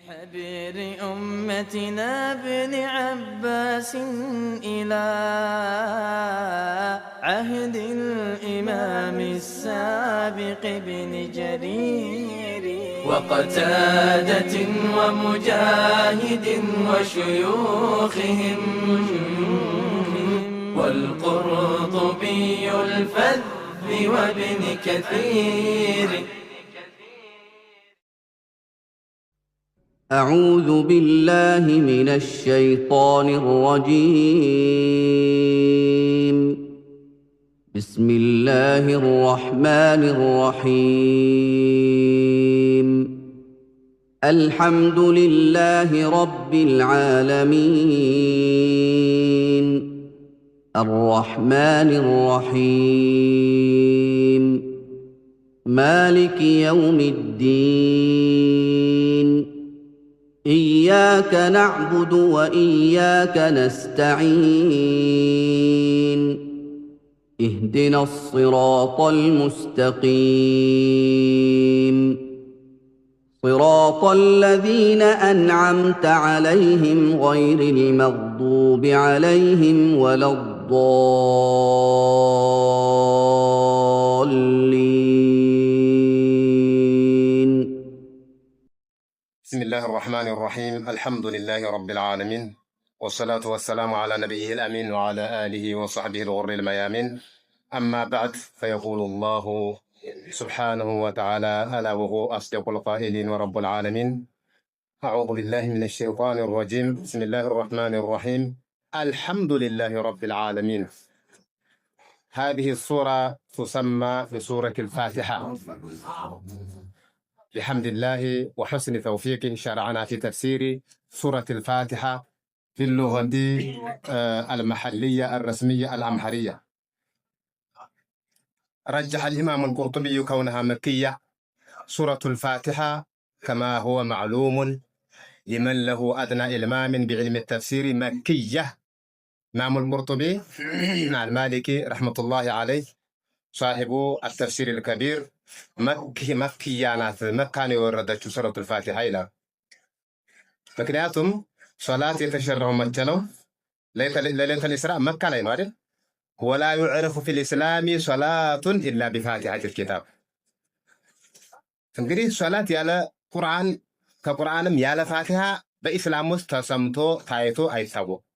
حبر أمتنا ابن عباس إلى عهد الإمام السابق بن جرير وقتادة ومجاهد وشيوخهم والقرطبي الفذ وابن كثير. أعوذ بالله من الشيطان الرجيم. بسم الله الرحمن الرحيم. الحمد لله رب العالمين الرحمن الرحيم مالك يوم الدين إياك نعبد وإياك نستعين اهدنا الصراط المستقيم صراط الذين أنعمت عليهم غير المغضوب عليهم ولا الضالين. بسم الله الرحمن الرحيم. الحمد لله رب العالمين، والصلاة والسلام على نبيه الأمين وعلى آله وصحبه الغر الميامين. أما بعد، فيقول الله سبحانه وتعالى: ألا وهو أصدق القائلين ورب العالمين. أعوذ بالله من الشيطان الرجيم. بسم الله الرحمن الرحيم. الحمد لله رب العالمين. هذه السورة تسمى بسورة الفاتحة. بحمد الله وحسن توفيقه شرعنا في تفسير سورة الفاتحة في اللغة المحلية الرسمية الأمهرية. رجح الإمام القرطبي كونها مكية. سورة الفاتحة كما هو معلوم لمن له أدنى إلمام بعلم التفسير مكية. إمام القرطبي المالكي رحمة الله عليه صاحب التفسير الكبير መክያናት መካን የወረደችው ሱረቱል ፋቲሃ ይላል። ምክንያቱም ሶላት የተሸራው መቼ ነው? ለይለቱል ኢስራ መካ ላይ ነው አይደል? ወላ يعرف في الاسلام صلاة الا بفاتحة الكتاب። እንግዲህ ሶላት ያለ ቁርአን ከቁርአንም ያለ ፋቲሃ በኢስላም ውስጥ ተሰምቶ ታይቶ አይታወቅም።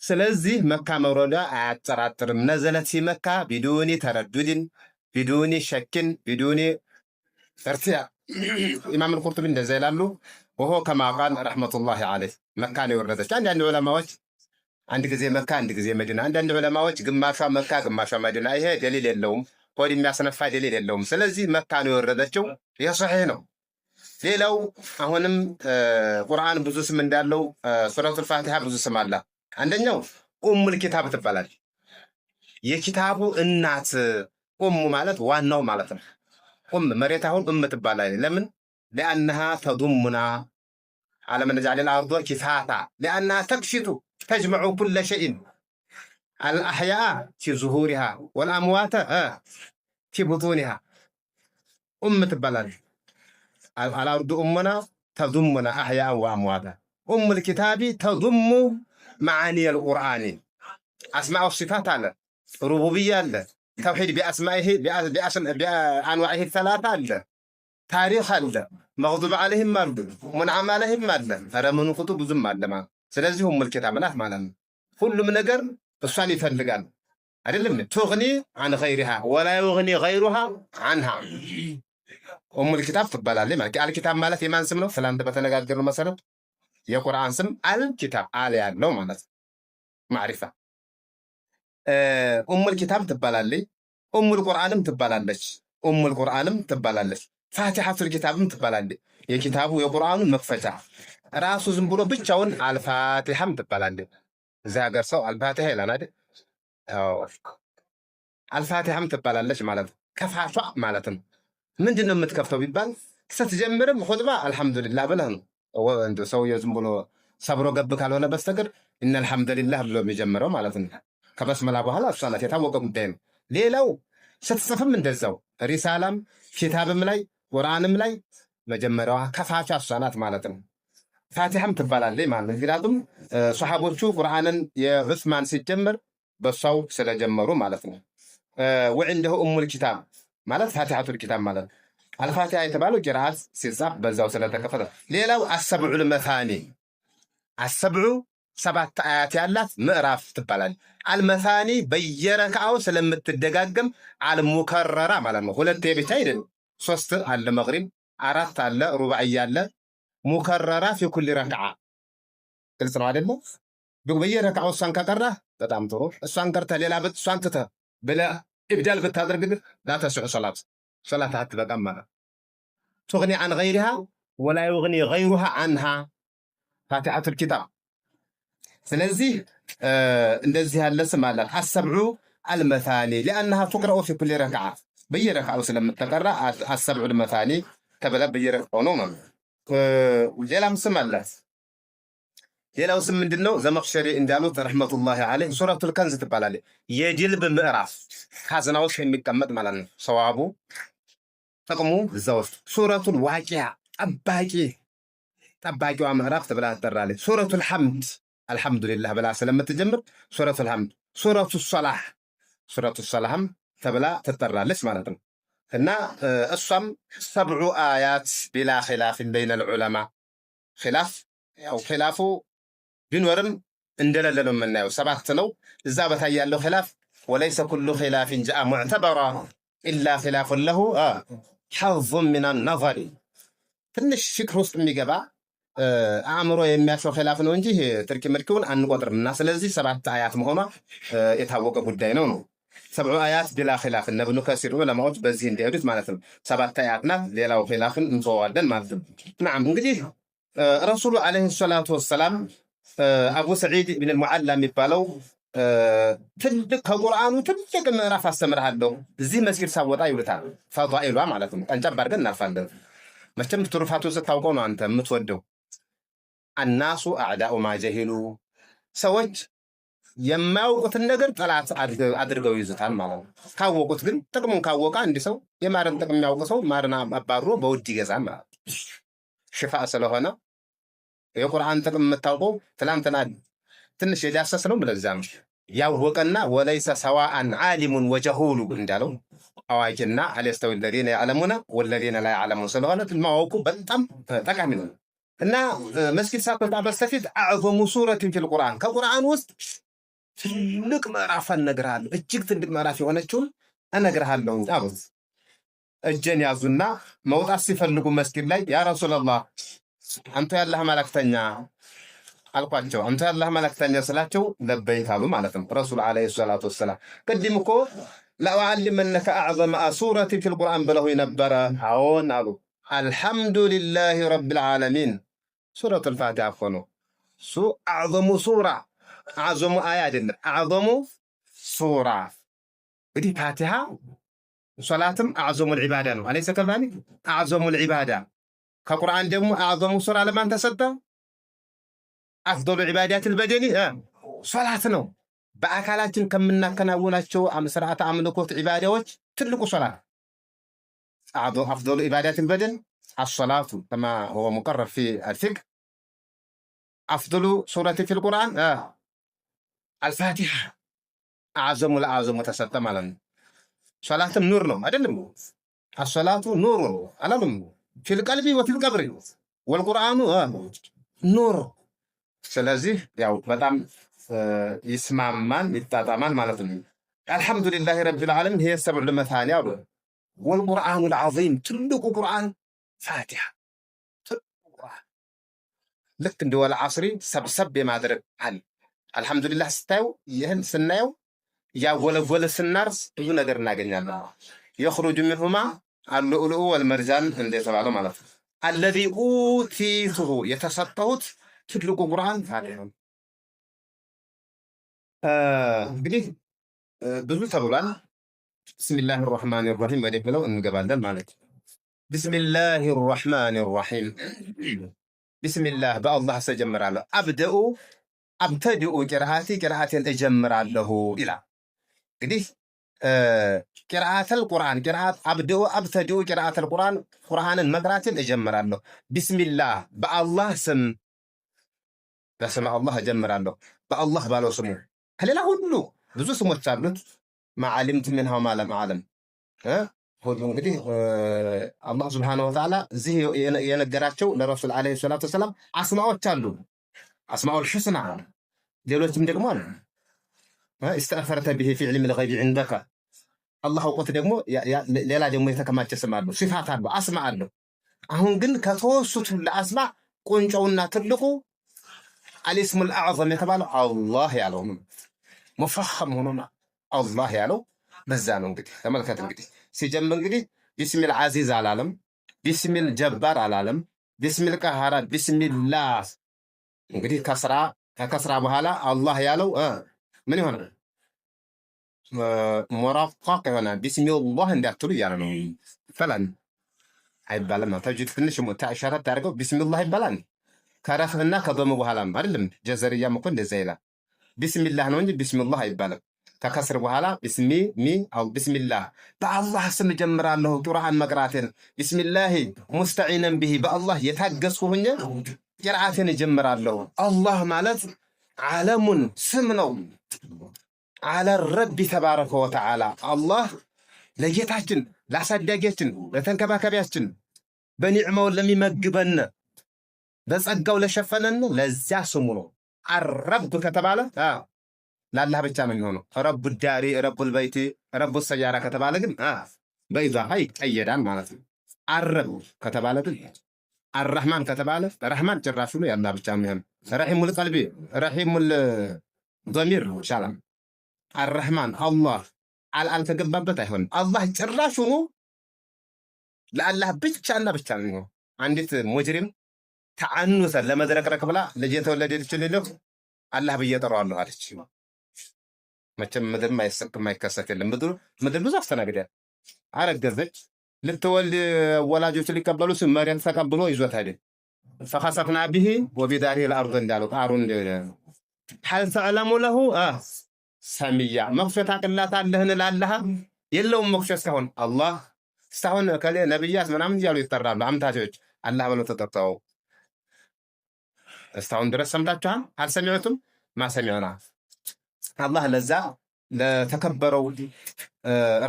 ስለዚህ መካ መውረዷ አያጠራጥርም። ነዘለት ሲመካ ቢዱኒ ተረዱድን ቢዱኒ ሸክን ቢዱኒ እርትያ። ኢማም አልቁርጡቢ እንደዛ ይላሉ። ወሆ ከማ ቃል ረሕመቱላሂ ዐለይህ መካን የወረደች። አንዳንድ ዑለማዎች አንድ ጊዜ መካ አንድ ጊዜ መዲና፣ አንዳንድ ዑለማዎች ግማሿ መካ ግማሿ መዲና። ይሄ ደሊል የለውም፣ ሆድ የሚያስነፋ ደሊል የለውም። ስለዚህ መካን የወረደችው ይህ ሶሒህ ነው። ሌላው አሁንም ቁርአን ብዙ ስም እንዳለው ሱረቱል ፋቲሃ ብዙ ስም አለ። አንደኛው ኡሙል ኪታብ ትባላለች። የኪታቡ እናት ኡም ማለት ዋናው ማለት ነው። ኡም መሬት አሁን ትባላለች። ለምን? ለአንሃ ተዱሙና አለም ነጃል الارض كفاتا لانها تكفت تجمع كل شيء الاحياء في ظهورها والاموات في بطونها. تبالال الارض امنا تضمنا احياء وامواتا. الكتاب تضم معاني القران، اسماء وصفات على ربوبيه على توحيد باسمائه بانواعه الثلاثه على ታሪክ አለ፣ መግዱብ عليهم አለ፣ ሙንዓም عليهم አለ። ፈረመኑ ኹጡ ብዙም አለማ። ስለዚህ ኡሙል ኪታብ ናት ማለት ነው። ሁሉም ነገር እሷን ይፈልጋል አይደለም። ትግኒ عن غيرها ولا يغني غيرها عنها። ኡሙል ኪታብ ትባላለች ማለት አልኪታብ ማለት የማን ስም ነው? ትላንት በተነጋገርነው መሰረት የቁርአን ስም አልኪታብ አለ ያለው ማለት ማዕሪፋ። ኡሙል ኪታብ ትባላለች። ኡሙል ቁርአንም ትባላለች። ኡሙል ቁርአንም ትባላለች። ፋቲሐቱል ኪታብም ትባላለች። የኪታቡ የቁርአኑ መክፈቻ ራሱ ዝም ብሎ ብቻውን አልፋቲሐም ትባላለች። እዚህ ሀገር ሰው አልፋቲሐ ይላል አይደል? አዎ አልፋቲሐም ትባላለች ማለት ከፋቷ ማለት ነው። ምንድነው የምትከፍተው ቢባል ስትጀምርም ኹጥባ አልሐምዱሊላህ ብለህ ነው። ወንድ ሰው ዝም ብሎ ሰብሮ ገብ ካልሆነ በስተቀር ኢነል ሐምደሊላህ ብሎ የሚጀምረው ማለት ነው። ከበስመላ በኋላ እሷ ናት፣ የታወቀ ጉዳይ ነው። ሌላው ስትጽፍም እንደዛው ሪሳላም ኪታብም ላይ ቁርአንም ላይ መጀመሪያዋ ከፋቿ እሷ ናት ማለት ነው። ፋቲሐም ትባላለች ማለት ነው። ምክንያቱም ሶሐቦቹ ቁርአንን የዑስማን ሲጀምር በሷው ስለጀመሩ ማለት ነው። ወዕንደሁ ኡሙል ኪታብ ማለት ፋቲሐቱል ኪታብ ማለት ነው። አልፋቲሐ የተባለው ቂራአት ሲጻፍ በዛው ስለተከፈተ። ሌላው አሰብዑል መታኒ አሰብዑ 7 አያት ያላት ምዕራፍ ትባላለች። አልመታኒ በየረካው ስለምትደጋገም አልሙከረራ ማለት ነው። ሁለቴ ብቻ አይደለም፣ 3 አለ መግሪብ፣ 4 አለ ሩባዕያ አለ ሙከረራ ፊ ኩል ረክዓ። ግልጽ ነው አይደለ? በየረካው እሷን ከቀራህ በጣም ጥሩ። እሷን ቀርተህ ሌላ እሷን ትተህ ብለህ ኢብዳል ብታደርግ ግን ላ ተስዑ ሰላት አትበቃም ማለት ቱግኒ አን ገይሪሃ ወላ ዩግኒ ገይሩሃ አንሃ ፋቲሐቱል ኪታብ። ስለዚህ እንደዚህ ያለ ስም አላት አሰብዑ አልመታኒ ሊአነሃ ቱቅረኡ ፊ ኩል ረክዓ በየረካው ስለምትቀራ አሰብዑ አልመታኒ ተብላ በየረካው ነው ማለት። ሌላም ስም አላት። ሌላው ስም ምንድነው? ዘመኽሸሪ እንዳሉት ረሕመቱላሂ ዐለይህ ሱረቱል ከንዝ ትባላለች። የጅልብ ምዕራፍ ካዝና ውስጥ የሚቀመጥ ማለት ነው። ሰዋቡ ጥቅሙ እዛ ውስጥ። ሱረቱል ዋቂዓ ጠባቂዋ ምዕራፍ ተብላ ትጠራለች። ሱረቱል ሐምድ አልሐምዱሊላህ ብላ ስለምትጀምር ሱረቱል ሐምድ። ሱረቱ ሰላህም ተብላ ትጠራለች ማለት ነው። እና እሷም 7 አያት ቢላ ኺላፍን በይነል ዑለማ ኺላፉ ቢኖርም እንደሌለ ነው የምናየው። 7 ነው። እዛ በታይ ያለው ኺላፍ ወለይሰ ኩሉ ኺላፍን ጃአ ሙዕተበራ ኢላ ኺላፉን ለሁ ሐዙን ሚነ ነዘሪ። ትንሽ ፍቅር ውስጥ የሚገባ አእምሮ የሚያሸው ኺላፍ ነው እንጂ ትርኪ ምርኪውን አንቆጥርምና፣ ስለዚህ 7 አያት መሆኗ የታወቀ ጉዳይ ነው። 7 አያት ቢላ ኺላፍ እነ ኢብኑ ከሲር ዑለማዎች በዚህ እንዲሄዱት ማለት ነው። 7 አያት ናት። ሌላው ኺላፍን እንተዋለን ማለት ነው። ናም እንግዲህ ረሱሉ አለይሂ ሰላቱ ወሰላም አቡ ሰዒድ ብን አልሙዓላ የሚባለው ትልቅ ከቁርአኑ ትልቅ ምዕራፍ አስተምርሃለሁ እዚህ መስጊድ ሳወጣ ይሉታል። ፈዳኢሏ ማለት ነው። ቀንጨብ አድርገን እናልፋለን። መቼም ትሩፋቱን ስታውቀው ነው አንተ የምትወደው። አናሱ አዕዳኡ ማጀሂሉ ሰዎች የማያውቁትን ነገር ጠላት አድርገው ይዙታል ማለት ነው። ካወቁት ግን ጥቅሙን ካወቀ አንድ ሰው የማርን ጥቅም የሚያውቅ ሰው ማርን አባሮ በውድ ይገዛል ማለት ነው። ሽፋ ስለሆነ የቁርአን ጥቅም የምታውቀው ትላንትና ትንሽ የዳሰስ ነው ብለዛ ነው ያወቀና ወለይሰ ሰዋአን ዓሊሙን ወጀሁሉ እንዳለው አዋቂና አለስተው الذين يعلمون والذين لا يعلمون ስለሆነ ማወቁ በጣም ጠቃሚ ነው። እና መስጊድ ሳትወጣ በስተፊት አዕዘሙ ሱረትን ፊል ቁርአን ከቁርአን ውስጥ ትልቅ ምዕራፍ እነግርሃለሁ፣ እጅግ ትልቅ ምዕራፍ የሆነችውን እነግርሃለሁ አሉት። እጄን ያዙና መውጣት ሲፈልጉ መስጊድ ላይ ያ ረሱላህ አንተ ያላህ መላእክተኛ አልኳቸው። አንተ ያላህ መላእክተኛ ስላቸው ለበይክ አሉ ማለት ነው። ረሱል አለይሂ ሰላቱ ወሰላም ቅድም እኮ ለአዕልመነከ አዕዘመ ሱረትን ፊል ቁርአን ብለው ነበረ። አዎን አሉ። አልሐምዱሊላሂ ረቢል ዓለሚን ሱረቱል ፋቲሃ እኮ ነው እሱ አዕዘሙ ሱራ አዕዘሙ አያ አይደለም፣ አዕዘሙ ሱራ። እንግዲህ ፋቲሃ ሶላትም አዕዘሙል ዒባዳ ነው። አለይሰ ከዛሊክ አዕዘሙል ዒባዳ። ከቁርአን ደግሞ አዕዘሙ ሱራ ለማን ተሰጠ? አፍዶሉ ዒባዳቲል በደኒ ሶላት ነው። በአካላችን ከምናከናውናቸው ስርዓተ አምልኮት ዒባዳዎች ትልቁ ሶላት። አፍዶሉ ዒባዳቲል በደን አሶላቱ ከማ ሁወ ሙቀረር ፊ አልፊቅህ። አፍዶሉ ሱረቲ ፊል ቁርአን አልፋቲሃ አዕዘሙ ለአዕዘሙ ተሰጠ ማለት ነው። ሶላትም ኑር ነው አይደለም? አሶላቱ ኑር አላለም? ፊል ቀልቢ ወፊል ቀብሪ ወልቁርአኑ ኑር። ስለዚህ ያው በጣም ይስማማል ይጣጣማል ማለት ነው። አልሐምዱሊላሂ ረቢል ዓለሚን ይሄ 7 መታኒ አሉ። ወልቁርአኑል ዐዚም ትልቁ ቁርአን ፋቲሃ ልክ እንደ ወል ዐስሪ ሰብሰብ የማድረግ አለ። አልሐምዱሊላህ ስታየው ይህን ስናየው ያወለወለ ስናርስ ብዙ ነገር እናገኛለን። የኽሩጁ ሚንሁማ አልሉኡሉኡ ወልመርጃን እንደተባለው ማለት ነው። አለዚ ኡቲቱሁ የተሰጠሁት ትልቁ ቁርአን ፋቲሃ ነው። እንግዲህ ብዙ ተብሏል። ቢስሚላሂ ራህማኒ ራሂም ወደ ብለው እንገባለን ማለት ነው። ቢስሚላሂ ራህማኒ ራሂም ቢስሚላህ በአላህ ተጀምራለሁ። አብተድኡ ቂርአቴን እጀምራለሁ ይላል። እንግዲህ ቂርአተል ቁርአን አብተድኡ ቂርአተል ቁርአንን መቅራቴን እጀምራለሁ። ቢስሚላህ በአላህ ስም በስመ አላህ እጀምራለሁ በአላህ ባለው ስሙ ከሌላ ሁሉ ብዙ ስሞች አሉት ማዓሊምት ምንሃው ማለም ዓለም ሁሉ እንግዲህ አላህ ስብሓነሁ ወተዓላ እዚህ የነገራቸው ለረሱል ዓለይሂ ሰላቱ ወሰላም አስማዎች አሉ አስማኡል ሑስና ሌሎችም ደግሞ አሉ استأثرت به في علم الغيب عندك አላህ አውቆት ደግሞ ሌላ ደግሞ የተከማቸ ስም አለው ሲፋት አለው አስማ አለው አሁን ግን ከተወሱት ለአስማ ቁንጮውና ትልቁ አልስሙል አዕዘም የተባለው አላህ ያለው ሙፈኸም ሆኖ አላህ ያለው በዛ ነው እንግዲህ ተመልከት እንግዲህ ሲጀምር እንግዲህ ቢስሚል ዓዚዝ አላለም ቢስሚል ጀባር አላለም ቢስሚል ቀሃራ ቢስሚላህ እንግዲህ ከከስራ በኋላ አላህ ያለው ምን ይሆናል ሙራቀቅ ይሆናል ቢስሚላህ እንዳትሉ እያለ ነው ፈላን አይባልም ተጅድ ትንሽ ሙታሸረት ታደርገው ቢስሚላህ ይባላል ከረፍና ከዶም በኋላም አይደለም ጀዘርያም እኮ እንደዛ ይላል ቢስሚላህ ነው እንጂ ቢስሚላህ አይባልም ከከስር በኋላ ቢስሚ ሚ አው ቢስሚላህ በአላህ ስም ጀምራለሁ ቁርአን መቅራቴን ቢስሚላህ ሙስተዒነን ቢሂ በአላህ የታገስኩ ሆኜ ቂርአቴን ጀምራለሁ አላህ ማለት ዓለሙን ስም ነው على الرب تبارك وتعالى الله ለጌታችን ላሳዳጊያችን ለተንከባካቢያችን በኒዕማው ለሚመግበን በጸጋው ለሸፈነን ለዚያ ስሙ ነው الرب ከተባለ ለአላህ ብቻ ነው የሚሆነው ረቡ ዳሪ ረቡ البيت ረቡ ሰያራ ከተባለ ግን በኢዛፋ ይቀየዳል ማለት ነው الرب ከተባለ ግን الرحمن ከተባለ ረህማን ጭራሹ ነው ያላህ ብቻ ነው የሚሆነው ረሂሙል ቀልቢ ረሂሙል ضمير ሰላም الرحمن الله አልተገባበት አይሆንም አላህ ጭራሹ ነው ለአላህ ብቻና ብቻ ነው አንዲት ሙጅሪም ተዓኑሰ ለመድረቅረቅ ብላ ልጅ የተወለደች ልጅ አላህ በየጠራዋለሁ አለች መቼም ምድር ማይከሰት የለም ምድር ብዙ አስተናግዳ አረገዘች ልትወልድ ወላጆች ሊቀበሉ መሪያን ተቀብሎ ይዞት ሄደ فخسفنا به وبداره الارض እንዳለው ቃሩን هل تعلم له ሰሚያ መክፈት አቅላት አለህን ላላህ የለውም መክፈት እስካሁን አላህ እስካሁን ከለ ነብያት ምናምን እያሉ ይጠራሉ አምታቾች አላህ ብለው ተጠርተው እስካሁን ድረስ ሰምታችኋል አልሰሚዑትም ማሰሚዑና አላህ ለዛ ለተከበረው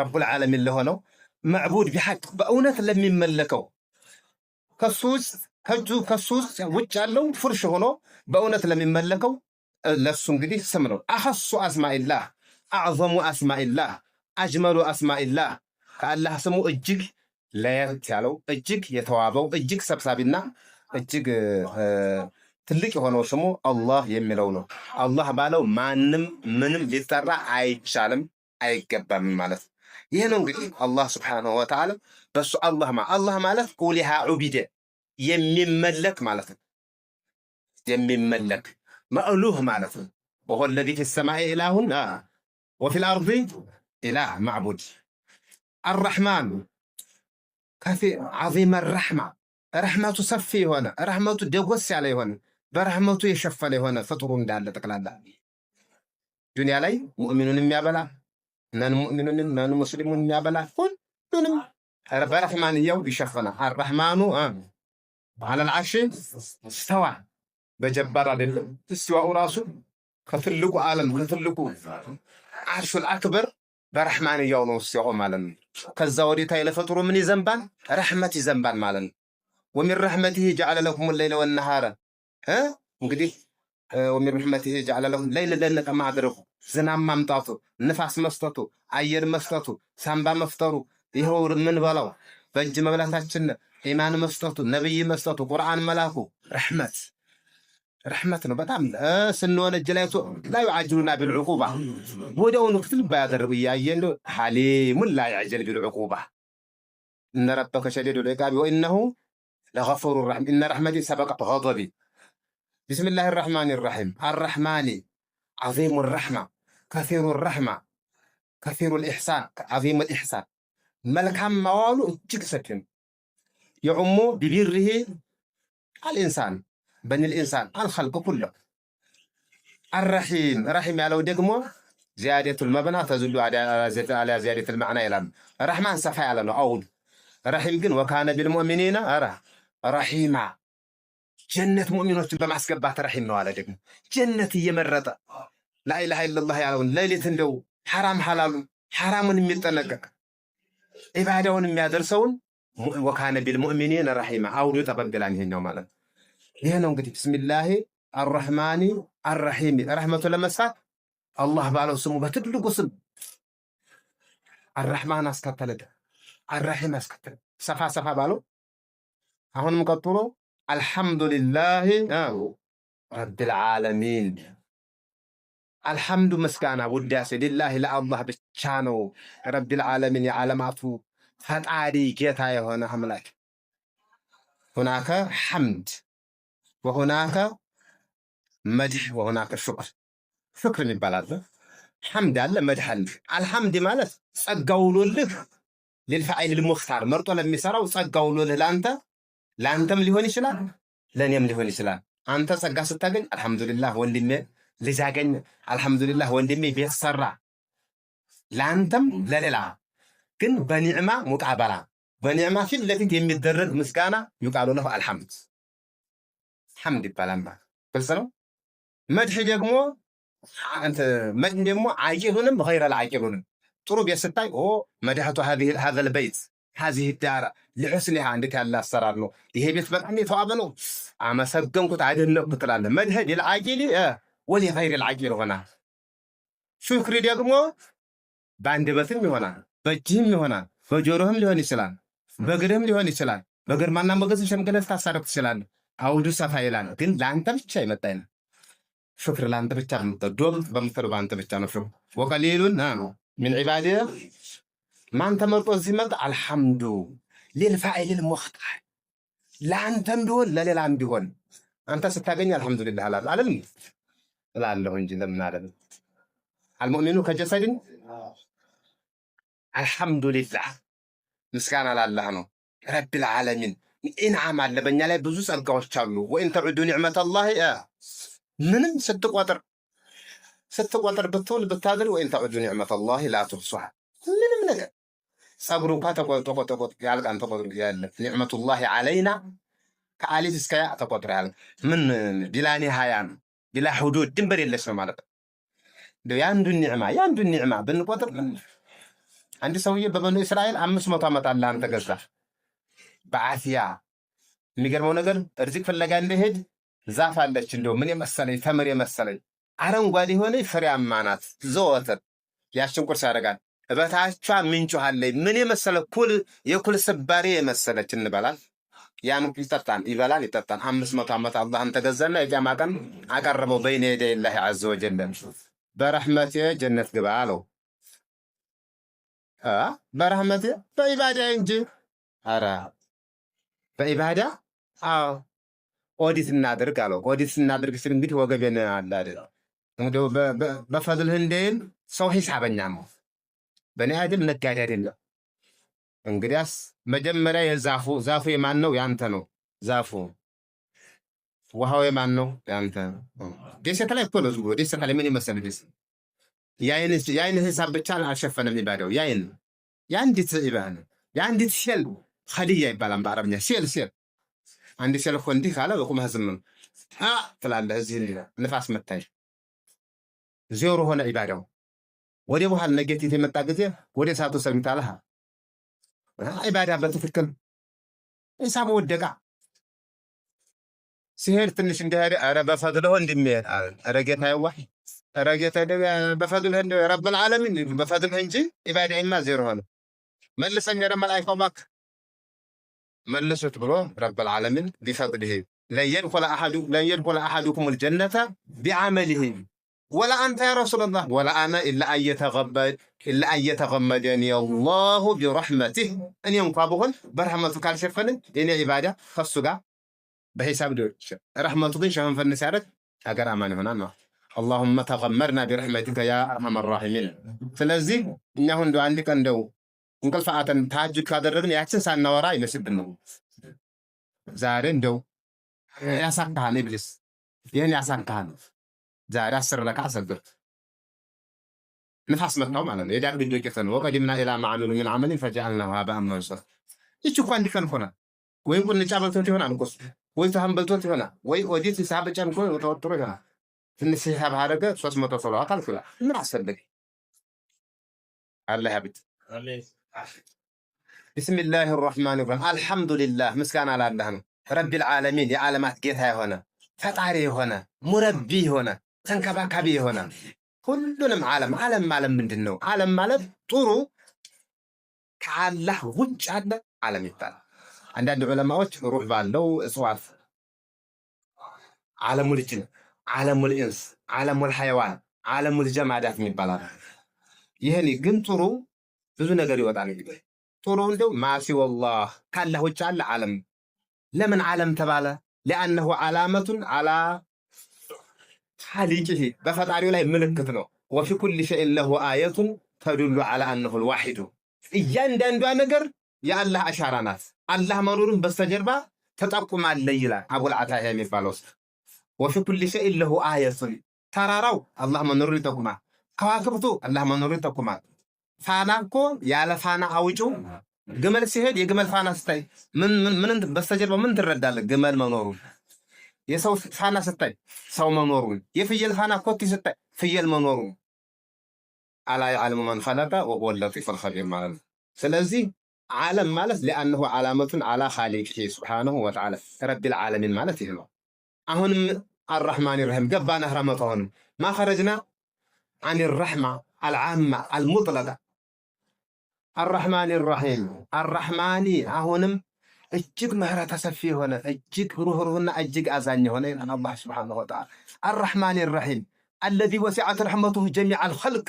ረቡል ዓለሚን ለሆነው ማዕቡድ ቢሐቅ በእውነት ለሚመለከው ከሱስ ውጭ ያለው ፍርሽ ሆኖ በእውነት ለሚመለከው ለሱ እንግዲህ ስም ነው አኸሱ አስማኢላህ አዕዘሙ አስማኢላህ አጅመሉ አስማኢላህ ከአላህ ስሙ እጅግ ለየት ያለው እጅግ የተዋበው እጅግ ሰብሳቢና እጅግ ትልቅ የሆነው ስሙ አላህ የሚለው ነው አላህ ባለው ማንም ምንም ሊጠራ አይቻልም አይገባም ማለት ይሄ ነው እንግዲህ አላህ Subhanahu Wa Ta'ala በሱ አላህ ማለት ቁሊሃ ዑቢደ የሚመለክ ማለት ነው የሚመለክ مألوه معناته وهو الذي في السماء إله وفي الأرض إله معبود الرحمن كافي عظيم الرحمة رحمته صفي هنا رحمته دوس عليه هنا برحمته يشفى له هنا فطرون دالة تقلال دنيا لي مؤمنون يابلا نان مؤمنون نان مسلمون يابلا كلهم برحمن يوم يشفنا الرحمن على العرش استوى በጀባር አይደለም እስቲዋኡ ራሱ ከትልቁ ዓለም ከትልቁ አርሹል አክበር በረህማን ያው ነው እስቲዋኡ ማለት ነው ከዛ ወዲታ ይለፈጥሩ ምን ይዘንባል ረህመት ይዘንባል ማለት ነው ومن رحمته جعل لكم الليل والنهار እንግዲህ ومن رحمته جعل لكم الليل ለነቀ ማድረጉ ዝናብ ማምጣቱ ንፋስ መስጠቱ አየር መስጠቱ ሳምባ መፍጠሩ ይሄው ምን በላው በእጅ መብላታችን ኢማን መስጠቱ ነብይ መስጠቱ ቁርአን መላኩ رحمة በጣም ስንወነጀ ላይ لا يعجلنا بالعقوبة ወዲያውኑ ክትል ባያደርብ ያየን حليم لا يعجل بالعقوبة إن ربك شديد العقاب وإنه لغفور رحيم إن رحمتي سبقت غضبي بسم الله الرحمن الرحيم الرحمن عظيم الرحمة كثير الرحمة كثير الإحسان عظيم الإحسان መልካም መዋሉ እጅግ ሰፊን يعم ببره الإنسان بني الإنسان الخلق كله الرحيم رحيم ያለው ደግሞ زيادة المبنى تدل على زيادة المعنى يلام الرحمن صفا ያለ ነው አውል رحيم ግን وكان بالمؤمنين رحيما ጀነት ሙእሚኖችን በማስገባት ረሒም ነው አለ። ደግሞ ጀነት እየመረጠ ላኢላሃ ኢለላህ ያለውን ሌሊት እንደው ሐራም ሐላሉን ሐራሙን የሚጠነቀቅ ኢባዳውን የሚያደርሰውን ወካነ ቢልሙእሚኒነ ረሒማ አውዱ ተቀብላን ይሄኛው ማለት ይሄ ነው እንግዲህ ቢስሚላሂ አርረሕማኒ አርረሒም ረሕመቱ ለመስራት አላህ ባለው ስሙ በትልቁ ስም አርረሕማን አስከተለ፣ አርረሒም አስከተለ፣ ሰፋ ሰፋ ባለው አሁንም ቀጥሎ አልሐምዱሊላሂ ረቢል ዓለሚን። አልሐምዱ ምስጋና ውዳሴ ሊላሂ ለአላህ ብቻ ነው። ረቢል ዓለሚን የዓለማቱ ፈጣሪ ጌታ የሆነ አምላክ። ሁናከ ሐምድ ወሁናከ መድሕ ወሁናከ ሽክር። ሽክር ይባላል። ሐምድ አለ፣ መድሕ አለ። አልሐምድ ማለት ጸጋ ውሎልህ ሊልፈዒል ልሙኽታር መርጦ ለሚሰራው ጸጋ ውሎልህ ለአንተም ሊሆን ይችላል፣ ለእኔም ሊሆን ይችላል። አንተ ጸጋ ስታገኝ አልሐምዱሊላህ ወንድሜ ልጅ አገኘ፣ አልሐምዱሊላህ ወንድሜ ቤት ሰራ፣ ለአንተም ለሌላ ግን በኒዕማ ሙቃበላ በኒዕማ ፊት ለፊት የሚደረግ ምስጋና ይቃሉ ለሁ አልሐምድ ሐምድ ይባላል። ግልጽ ነው። መድሕ ደግሞ ዓቂሉንም ገይረል ዓቂሉንም ጥሩ ቤት ስታይ መድሐቱ ሀዘል በይት ሀዚህ ዳራ ለሑስኒሃ እንዴት ያለ አሰራር ነው፣ ይሄ ቤት በጣም የተዋበ ነው፣ አመሰገንኩት አደነቅኩት ትላለህ። መድሕ ሊልዓቂሊ ወሊገይሪል ዓቂል ሆናል። ሹክሪ ደግሞ በአንደበትም ይሆናል፣ በእጅህም ይሆናል፣ በጆሮህም ሊሆን ይችላል፣ በእግርህም ሊሆን ይችላል። በግርማና ሞገስ ሸምግለህ ታሳረፍ ትችላለህ። አውዱ ሰፋ ይላል፣ ግን ለአንተ ብቻ ይመጣ ነው። ሽክር ለአንተ ብቻ ዶም በምትለው በአንተ ብቻ ነው። ሽክር ወቀሊሉን ሚን ዒባዲየ ማን ተመርጦ እዚህ መጣ? አልሐምዱ ሊልፋዒል ሙኽታር ለአንተም ቢሆን ለሌላም ቢሆን አንተ ስታገኝ አልሐምዱሊላህ አላለም እላለሁ እንጂ ለምን አይደለም። አልሙእሚኑ ከጀሰድን አልሐምዱሊላህ ምስጋና ላላህ ነው። ረቢል ዓለሚን ኢንዓም አለ፣ በእኛ ላይ ብዙ ጸጋዎች አሉ። ወኢን ተዑዱ ኒዕመተላሂ ምንም ስትቆጥር ብትውል ብታድር ወኢን ተዑዱ ኒዕመተላሂ ላ ትሕሱሃ ምንም ነገር ጸጉሩ እንኳ ተቆጥሮ ያልቃን ተቆጥሮ ያለ ኒዕመቱላሂ ዓለይና ከአሊፍ እስከ ያ ተቆጥሮ ያለ ምን ቢላ ኒሃያ ነው፣ ቢላ ሁዱድ ድንበር የለሽ ነው ማለት ነው። የአንዱን ኒዕማ ብንቆጥር አንድ ሰውዬ በበኑ እስራኤል 500 ዓመት አለ አንተ ገዛ በአፊያ። የሚገርመው ነገር እርዚቅ ፍለጋ እንደሄድ ዛፍ አለች፣ እንደው ምን የመሰለኝ ተምር የመሰለኝ አረንጓዴ ሆነ ፍሬያማ ናት። ዘወትር ያችን ቁርስ ያደርጋል። በታቿ ምንጭ አለኝ ምን የመሰለ የኩል ስባሪ የመሰለች እንበላል። ያን ይጠጣን ይበላል ይጠጣን። 500 ዓመት አላህን ተገዛና የቂያማ ቀን አቀረበው በይነ የደይ አላህ ዐዘ ወጀል። በረሕመቴ ጀነት ግባ አለው። በረሕመቴ በኢባዳ እንጂ ኧረ በኢባዳ ኦዲት እናድርግ አለው። ኦዲት እናድርግ ሲል እንግዲህ ወገቤን አለ አይደል እንግዲህ በፈድልህ እንደን ሰው ሂሳበኛ ነው፣ በእኔ አይደል ነጋዴ አይደለም። እንግዲያስ መጀመሪያ ዛፉ የማን ነው? ያንተ ነው ዛፉ። ውሃው የማን ነው? ያንተ ነው። ደሴት ላይ እኮ ነው ዝም ብሎ ደሴት ላይ ምን ይመስል ደስ የአይን ሂሳብ ብቻ አልሸፈነም የሚባለው የአንዲት ኢባን የአንዲት ሴል ኸዲያ ይባላል በአረብኛ ሴል አንድ ሴል እኮ እንዲህ ካለ በቁመህ ዝም ትላለህ። እዚህ ንፋስ መታኝ ዜሮ ሆነ ኢባዳው። ወደ በኋላ ነጌቲቭ የመጣ ጊዜ ወደ እሳቱ ሰሚታለህ ኢባዳ በትክክል ሂሳቡ ወደቃ። ሲሄድ ትንሽ እንደሄደ ኧረ በፈድልህ እንደሚሄድ ኧረ ጌታዬዋ ኧረ ጌታዬ በፈድልህ እንደ ረብል ዓለሚን በፈድልህ እንጂ ኢባዳይማ ዜሮ ሆነ። መልሰኝ ወደ መላኢካው እባክህ መልሱት ብሎ ረብል ዓለሚን ቢፈድልህ ለን የድኹለ አሐዱኩም አልጀነተ ቢዐመሊሂ ወላ አንተ ያ ረሱለላህ ወላ አነ ኢላ አን የተገመደኒ አላሁ ቢረሕመቲህ። እኔ እንኳ ብሆን በረሕመቱ ካልሸፈንን የኔ ኢባዳ ከሱ ጋር በሂሳብ ሊሆን ረሕመቱ ግን ሸፈንፈን ሲያደርግ ሀገር አማን ይሆናል ነው። አላሁመ ተገመድና ቢረሕመቲከ ያ አርሐመ ራሒሚን። ስለዚህ እኛ አሁን እንደው አንድ ቀን እንደው እንቅልፍ አተን ተሐጁድ ካደረግን ያችን ሳናወራ ይመስብን ነው። ዛሬ እንደው ያሳካሃን ኢብሊስ ይህን ያሳካሃን ዛሬ 10 ረካ ሰገድክ ንፋስ መታው ማለት ነው። የዳር ግዶ ቄተን ወቀዲምና ኢላ ማዕኑሉ ምን ዓመልን ፈጀዐልናሁ ሀበአን መንሱራ። ይቺ እኮ አንድ ቀን ሆነ ወይም ቁንጫ በልቶት ይሆናል እኮ ወይ ተሃም በልቶት ይሆናል ወይ ኦዲት ሂሳብ ጨምቆ ተወጥሮ ይሆናል። ትንሽ ሂሳብ አደረገ 300 ሰለዋት አልኩላ ምን አስፈልግ አላህ ያብት ቢስሚላሂ الرحمن الرحيم አልሐምዱሊላህ ምስጋና ለአላህ ነው። ረቢል ዓለሚን የዓለማት ጌታ የሆነ ፈጣሪ የሆነ ሙረቢ የሆነ ተንከባካቢ የሆነ ሁሉንም ዓለም ማለት ምንድነው? ዓለም ማለት ጥሩ ከአላህ ውጭ ያለ ዓለም ይባላል። አንዳንድ ዑለማዎች ሩህ ባለው እጽዋት ዓለሙል ጅን፣ ዓለሙል ኢንስ፣ ዓለሙል ሐይዋን፣ ዓለሙል ጀማዳት ይባላል። ይሄን ግን ጥሩ ብዙ ነገር ይወጣል። ጥሩ እንደው ማሲ ወላህ ካላህ ውጭ ያለ ዓለም ለምን ዓለም ተባለ? لأنه علامة على خالقه በፈጣሪው ላይ ምልክት ነው። وفي كل شيء له آية تدل على أنه الواحد እያንዳንዷ ነገር የአላህ አሻራ ናት። አላህ መኖሩን በስተጀርባ ተጠቁማል ይላል አቡል አታሂያ የሚባለው። وفي كل شيء له آية ተራራው አላህ መኖሩን ይጠቁማል። ከዋክብቱ አላህ መኖሩን ይጠቁማል። ፋና እኮ ያለ ፋና አውጪው ግመል ሲሄድ የግመል ፋና ስታይ ምን በስተጀርባ ምን ትረዳለህ? ግመል መኖሩን። የሰው ፋና ስታይ ሰው መኖሩን፣ የፍየል ፋና ኮቲ ስታይ ፍየል መኖሩን። አላ يعلم من خلق وهو اللطيف الخبير ማለት ነው። ስለዚህ ዓለም ማለት لأنه علامة على خالقه سبحانه وتعالى رب العالمين ማለት ይሄ ነው። አሁንም الرحمن الرحيم ገባና ረመጣን ما خرجنا عن الرحمة العامة المطلقة الرحمن الرحيم الرحمن አሁንም እጅግ ምህረት ሰፊ ሆነ እጅግ ሩህሩህና እጅግ አዛኝ ሆነ ይላል አላህ Subhanahu Wa Ta'ala الرحمن الرحيم الذي وسعت رحمته جميع الخلق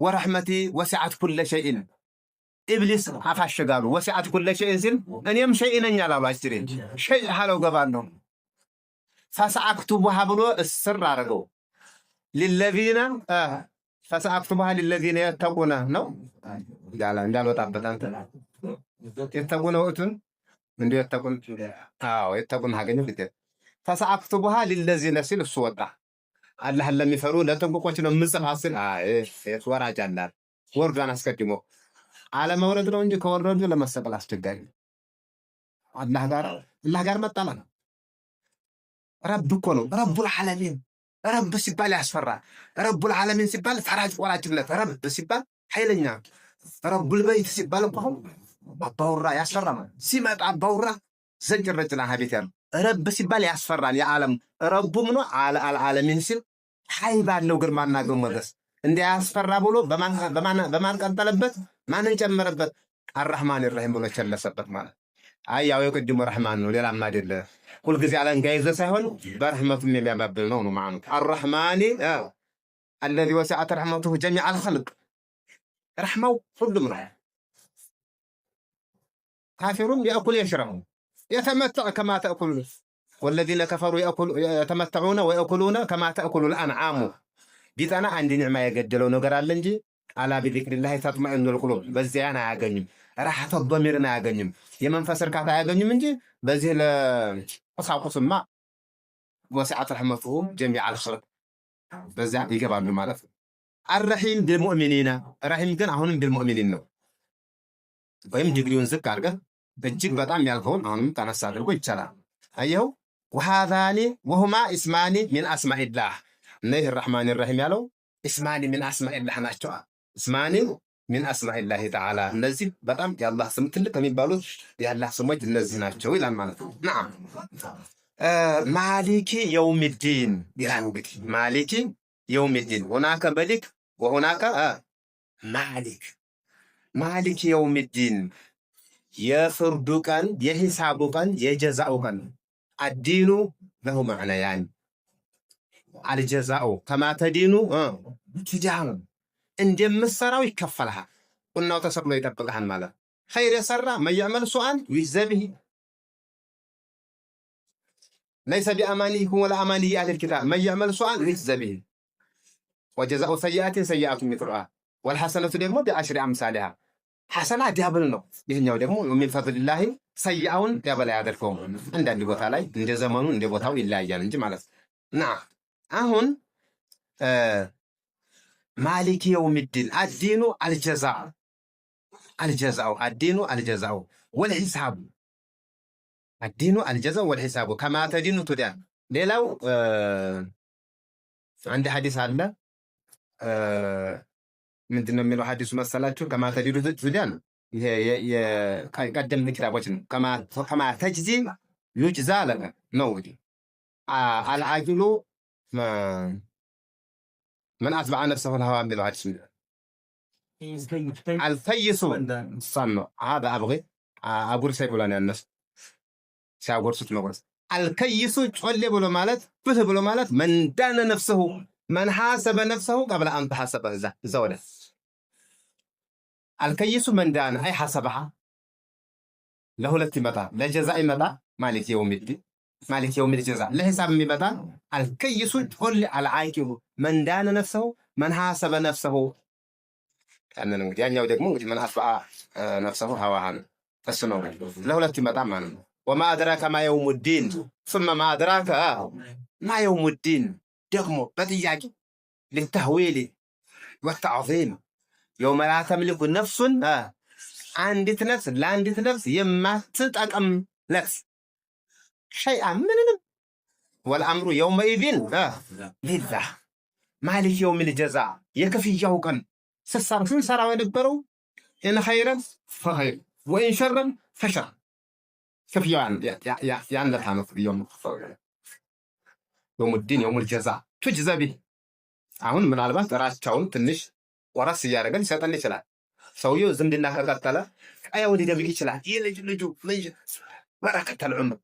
ورحمتي وسعت كل شيء ኢብሊስ አፋሸጋሉ ወሲዓት ኩለ ሸይء ሲል እኔም ሸይء ነኝ አላሉ አስሪን ሸይء ሐለው ገባን ነው ፈሰአክቱቡሃ ብሎ እስር አረገው للذين فسأكتبها للذين يتقون ነው ያላ እንዳልወጣበት አንተ የተقون ወጥን እንዴ የተقون አዎ የተقون ሀገኝ ፍት فسأكتبها للذين ሲል እሱ ወጣ አላህ ለሚፈሩ ለተንቆቆች ነው ምጽሐስል አይ ወራጅ አላህ ወርዳን አስቀድሞ አለመውረድ ነው እንጂ ከወረዱ ለመሰቀል አስቸጋሪ አላህ ጋር መጣላ ነው። ረብ እኮ ነው ረቡል ዓለሚን። ረብ ሲባል ያስፈራል። ረቡል ዓለሚን ሲባል ፈራጅ ወራጅለት። ረብ ሲባል ኃይለኛ። ረቡል በይት ሲባል እኮ አባውራ ያስፈራል። ሲመጣ አባውራ ዘንጭረጭና ሀቤት ያለው ረብ ሲባል ያስፈራል። የዓለም ረቡም ነው ዓለሚን ሲል ኃይል ባለው ግርማና ሞገስ እንዲያስፈራ ብሎ በማን ቀጠለበት? ማንን ጨመረበት? አርrahማን الرحيم ብሎ ቸለሰበት ማለት አይ ያው የቅድሙ ረህማን ነው ሌላም አይደለ። ሁሉ ጊዜ አለንጋ ይዘ ሳይሆን በረህመቱም የሚያባብል ነው ማለት الرحمن الذي وسعت رحمته جميع الخلق رحمه ሁሉም ነው። ካፊሩም يأكل يشرب يتمتع كما تأكل والذين كفروا يتمتعون ويأكلون كما تأكل الأنعام ቢጠና አንድ ንዕማ የገደለው ነገር አለ እንጂ አላ ቢዚክሪላህ ተጥመኢኑል ቁሉብ በዚያን አያገኝም። ራሐተ ضميርን አያገኝም። የመንፈስ እርካታ አያገኝም እንጂ በዚህ ለቁሳቁስማ ወሲዐት ረሕመቱሁ ጀሚዐል ኸልቅ በዚያ ይገባሉ ማለት ነው። አርረሒም ቢልሙእሚኒና ረሒም ግን አሁንም ቢልሙእሚኒን ነው። ወይም ዲግሪውን ዝቅ አድርገህ እጅግ በጣም ያልከውን አሁንም ተነሳ አድርጎ ይቻላል። አየኸው ወሃዛኒ ወሁማ እስማኒ ሚን አስማኢላህ ነህ الرحمن الرحيم ያለው እስማኒ ሚን አስማኢላህ ናቸው። እስማኒ ሚን አስማኢላህ ተዓላ እነዚህ በጣም የአላህ ስም ትልቅ ከሚባሉት የአላህ ስሞች እነዚህ ናቸው ይላል ማለት ነው። نعم ማሊኪ የውሚዲን ይላል እንግዲህ ማሊኪ የውሚዲን هناك ملك وهناك ማሊክ ማሊኪ የውሚዲን የፍርዱ ቀን የሂሳቡ ቀን የጀዛኡ ቀን አዲኑ له معنيان አልጀዛኡ ከማ ተዲኑ ትጃኑ እንደምትሰራው ይከፈልሃል። ቁናው ተሰቅሎ ይጠብቅሃል ማለት ኸይር የሰራ መየዕመል ሱአን ይዘብህ ليس بأمانيكم ولا أماني أهل الكتاب من يعمل سوءا يجزى وجزاء سيئات سيئات مثلها والحسنة ደግሞ بعشر أمثالها حسنات ዲያብል ነው። ይሄኛው ደግሞ من فضل الله ሰይአውን ዲያብል ያደርገው አንዳንድ ቦታ ላይ እንደ ዘመኑ እንደ ቦታው ይለያያል እንጂ ማለት ነው። አሁን ማሊክ የውሚዲን አዲኑ አልጀዛው አዲኑ አልጀዛው ወልሂሳብ الدين الجزاء والحساب كما تدين تدان ሌላው አንድ ሐዲስ አለ ምንድነው የሚለው ሐዲሱ መሰላችሁ ከማ ተዲዱ ትዳን ይሄ የቀደም ንክራቦች ነው ከማ ተጅዚ ይጅዛ ለከ ነው እንግዲህ አልዓጅሉ من أتبع نفسه الهوى من الحديث الفيس صنع هذا أبغي أقول سيقولان الناس سأقول ست مقرس الكيس تقول بلو مالت فته بلو مالت من دان نفسه من حاسب نفسه قبل أن تحاسب زوجة الكيس من دان أي حسبها له الاتمتع لا جزاء متى مالك يوم الدين مالك يوم الجزاء لا حساب متى الكيس تقول على عايكه من دان نفسه من حاسب نفسه أنا نقول يعني يودك مو من أتبع نفسه هواها فسنو له الاتمتع معنا وما أدراك ما يوم الدين ثم ما أدراك ما يوم الدين دغمو بتياج للتهويل والتعظيم يوم لا تملك نفس عندت نفس لا عندت نفس يما تتقم نفس شيئا منن والأمر يومئذ لله مالك يوم الجزاء يكفي يوقن سسرفون سراو يدبروا إن خيرا فخير وإن شرا فشر كيف يعني لا تعرف يوم الدين يوم الجزاء تجزى به አሁን ምናልባት ራስቸውን ትንሽ ወራስ ያደርጋል ይሰጣል ይችላል ሰውየው ዝምድና ከቀጠለ አያው ሊደብቅ ይችላል ልጁ በረከተ العمر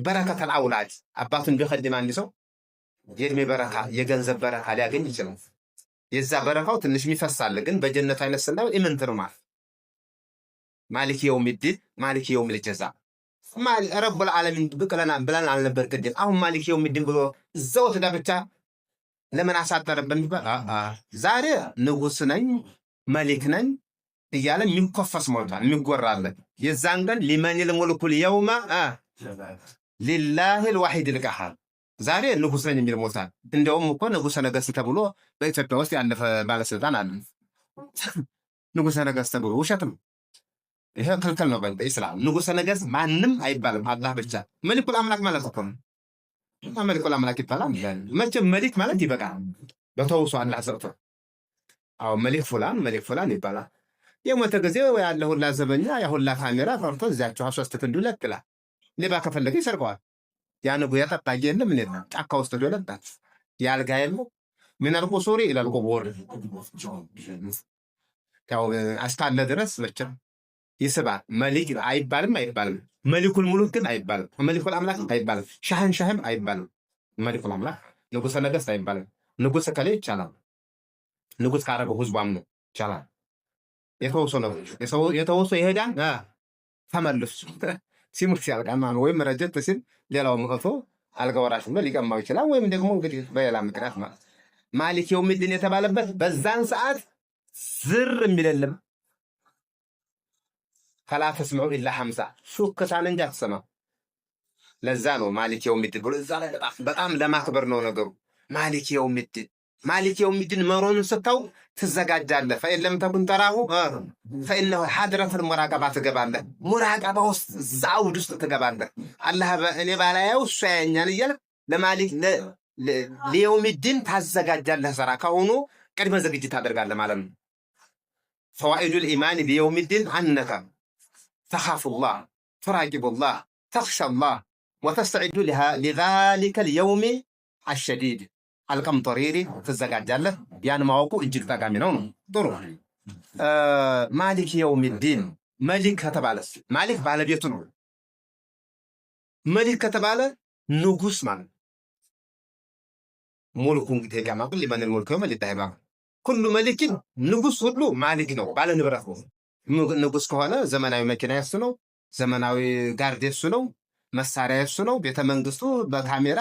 በረከተ الأولاد አባቱን ቢخدم አንድ ሰው የእድሜ በረካ የገንዘብ በረካ ሊያገኝ ይችላል የዛ በረካው ትንሽ የሚፈሳል ግን በጀነት አይነት ስናው ኢምንት ነው ማለት ማሊክ يوم الدين ማሊክ يوم الجزاء رب العالمين بكلنا بلان على نبر قديم أو مالك يوم الدين بلو الزوت ده بتاع لما نعسات ربنا بقى زاري نغوسنين مالكنين يالا من كفاس موتا من قرالة يزانغن لمن الملك اليوم لله الوحيد القهار زاري نغوسنين من الموتا عندهم مكون نغوسنا قصة تبلو بيتبقى وستي عند بالسلطان عندهم نغوسنا قصة تبلو وشاتم ይሄ ክልክል ነው በእስላም ንጉሠ ነገሥት ማንም አይባልም አላህ ብቻ መሊኩል አምላክ ማለት እኮ ነው መሊኩል አምላክ ይባላል መቼም መሊክ ማለት ይበቃል በተውሶ አላህ ሰጥቶ አው መሊክ ፉላን ይባላል የሞተ ጊዜ ያለ ሁላ ዘበኛ ያሁላ ካሜራ ፈርቶ እዛቸው ሶስት ክንዱ ለጥላ ሌባ ከፈለገ ይሰርቀዋል ያንጉ ያጣጣየ የለም ምን ነው ጫካ ውስጥ ይወለጣል ያልጋ የለም ምን አልቆ ሶሪ ይላል ቆቦር ያው አስታለ ድረስ መቼም ይስባል መሊክ አይባልም መሊኩል ሙሉክ ግን አይባልም መሊኩል አምላክ አይባልም ሻህም አይባልም መሊኩል አምላክ ንጉሠ ነገሥት አይባልም ንጉሥ ከሌ ይቻላል ንጉሥ ካረገው ህዝቧም ነው ይቻላል የተወሶ ይሄዳል ተመልሶ ሲሙት ሲያልቃማ ነው ወይም ረጀት ሲል ሌላው መጥቶ አልጋ ወራሽ ነው ሊቀማው ይችላል ወይም ደግሞ እንግዲህ በሌላ ምክንያት ማለት ማሊክ የውም ዲን የተባለበት በዛን ሰዓት ዝር የሚልልም فلا تسمعوا إلا حمزة شو كتان نجات سما لزانو مالك يوم الدين بقول الزالة بقام لما كبرنا ونقروا مالك يوم الدين مرون ستو تزقات جالة فإن لم تكن تراه فإنه حاضرة في المراقبة تقبانده مراقبة زاود تقبانده الله بأني بالا يوسعين يعني يلا لمالك ليوم الدين تزقات جالة سراكا ونو كلمة زقيت تادر قال لمالن فوائد الإيمان بيوم الدين عنك تخاف الله تراقب الله تخشى الله وتستعد لذلك اليوم الشديد القمطريري تزقع جالة يعني ما وقو انجل تاقامينون طرو مالك يوم الدين مالك كتبالس مالك بالا بيتنو مالك كتبالا نغوس مان ملكون تيجا كل من الملك يوم اللي تهيبا كل ملك نغوس هدلو مالك نو بالا نبرخو ንጉስ ከሆነ ዘመናዊ መኪና ያሱ ነው ዘመናዊ ጋርድ ያሱ ነው መሳሪያ ያሱ ነው ቤተ መንግስቱ በካሜራ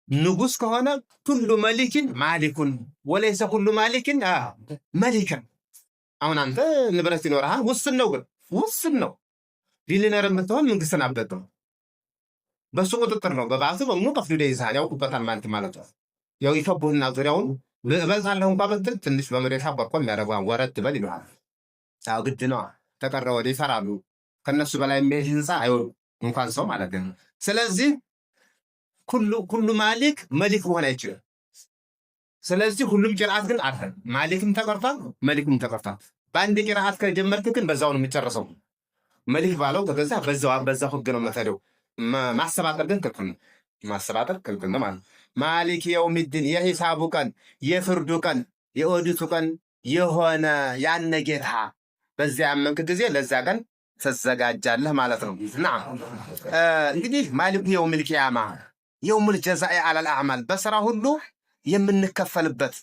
ንጉስ ከሆነ ሁሉ መሊክን ማሊኩን ወለይሰ ሁሉ ማሊክን መሊክን አሁን አንተ ንብረት ይኖርሃል ውስን ነው ቢሊነር የምትሆን መንግስትን አበደው በሱ ቁጥጥር ነው በባሱ በሙ ከፍሉ ደይዛን ያውቁበታል ማለት ነው ያው ይፈቡና ዙሪያውን በዛለው እንኳን በትል ትንሽ በመሬት አባቆም ያረጋው ወረድ በል ይሏል ግድ ነው ተቀረው ወደ ይሰራሉ ከነሱ በላይ የሚሄድ ህንጻ አይወሩ እንኳን ሰው ማለት ነው። ስለዚህ ኩሉ ማሊክ መሊክ መሆን አይችልም። ስለዚህ ሁሉም ቂርአት ግን አለ። ማሊክም ተቀርቷል፣ መሊክም ተቀርቷል። በአንድ ቂርአት ከጀመርክ ግን በዛው ነው የሚጨርሰው። መሊክ ባለው ከገዛ በዛው ህግ ነው የምትሄደው። ማሰባጠር ግን ክልክል ነው። ማሰባጠር ክልክል ነው ማለት ማሊክ የውሚዲን የሂሳቡ ቀን፣ የፍርዱ ቀን፣ የኦዲቱ ቀን የሆነ ያነ ጌታ በዚያ ያመንክ ጊዜ ለዛ ቀን ተዘጋጃለህ ማለት ነው። እንግዲህ ማሊኩ የውሚል ቂያማ የውሙል ጀዛኢ አለል አዕማል በስራ ሁሉ የምንከፈልበት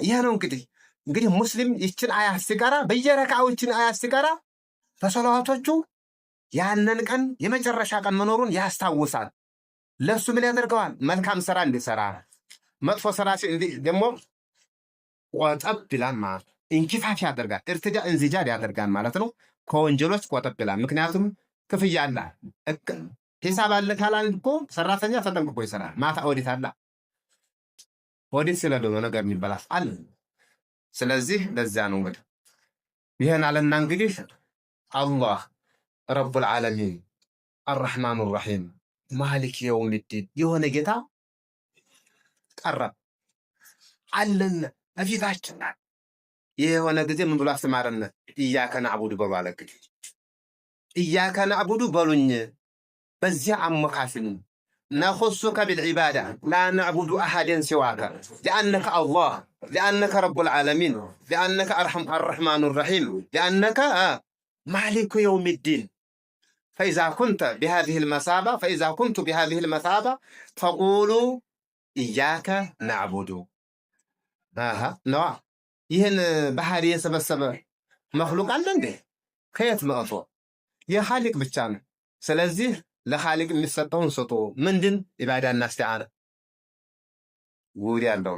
ይህ ነው። እንግዲህ ሙስሊም ይችን አያ ሲቀራ በየረካዎችን አያ ሲቀራ በሰላዋቶቹ ያንን ቀን የመጨረሻ ቀን መኖሩን ያስታውሳል። ለሱ ምን ያደርገዋል? መልካም ስራ እንዲሰራ፣ መጥፎ ስራ ደግሞ ቆጠብ ይላል ማለት እንኪፋፍ ያደርጋል። እርትጃ እንዚጃድ ያደርጋል ማለት ነው። ከወንጀሎች ቆጠብ ይላል። ምክንያቱም ክፍያ አለ፣ ሂሳብ አለ ካላል እኮ ሰራተኛ ተጠንቅቆ ይሰራል። ማታ ኦዲት አለ። ኦዲት ስለደው ነገር የሚበላስ አለ። ስለዚህ ለዚያ ነው እንግዲህ ይሄን አለና እንግዲህ አላህ ረቡል ዓለሚን አርረሕማኑ ረሒም ማሊክ የውሚዲን የሆነ ጌታ ቀረብ አለን እፊታችን። ይህ የሆነ ጊዜ ምን ብሎ አስተማረን? ኢያከ ነዕቡዱ በሉ አለ። ኢያከ ነዕቡዱ በሉኝ በዚያ አሞካሽኑ نخصك بالعبادة لا نعبد أحدا سواك لأنك الله لأنك رب العالمين لأنك الرحمن الرحيم لأنك مالك يوم الدين. فإذا كنت بهذه المثابة فقولوا إياك نعبد. نوع ይህን ባህሪ የሰበሰበ መክሉቅ አለ እንዴ? ከየት መጥቶ? የኻሊቅ ብቻ ነው። ስለዚህ ለኻሊቅ የሚሰጠውን ስጡ። ምንድን? ኢባዳና እስቲዓና ውድ ያለው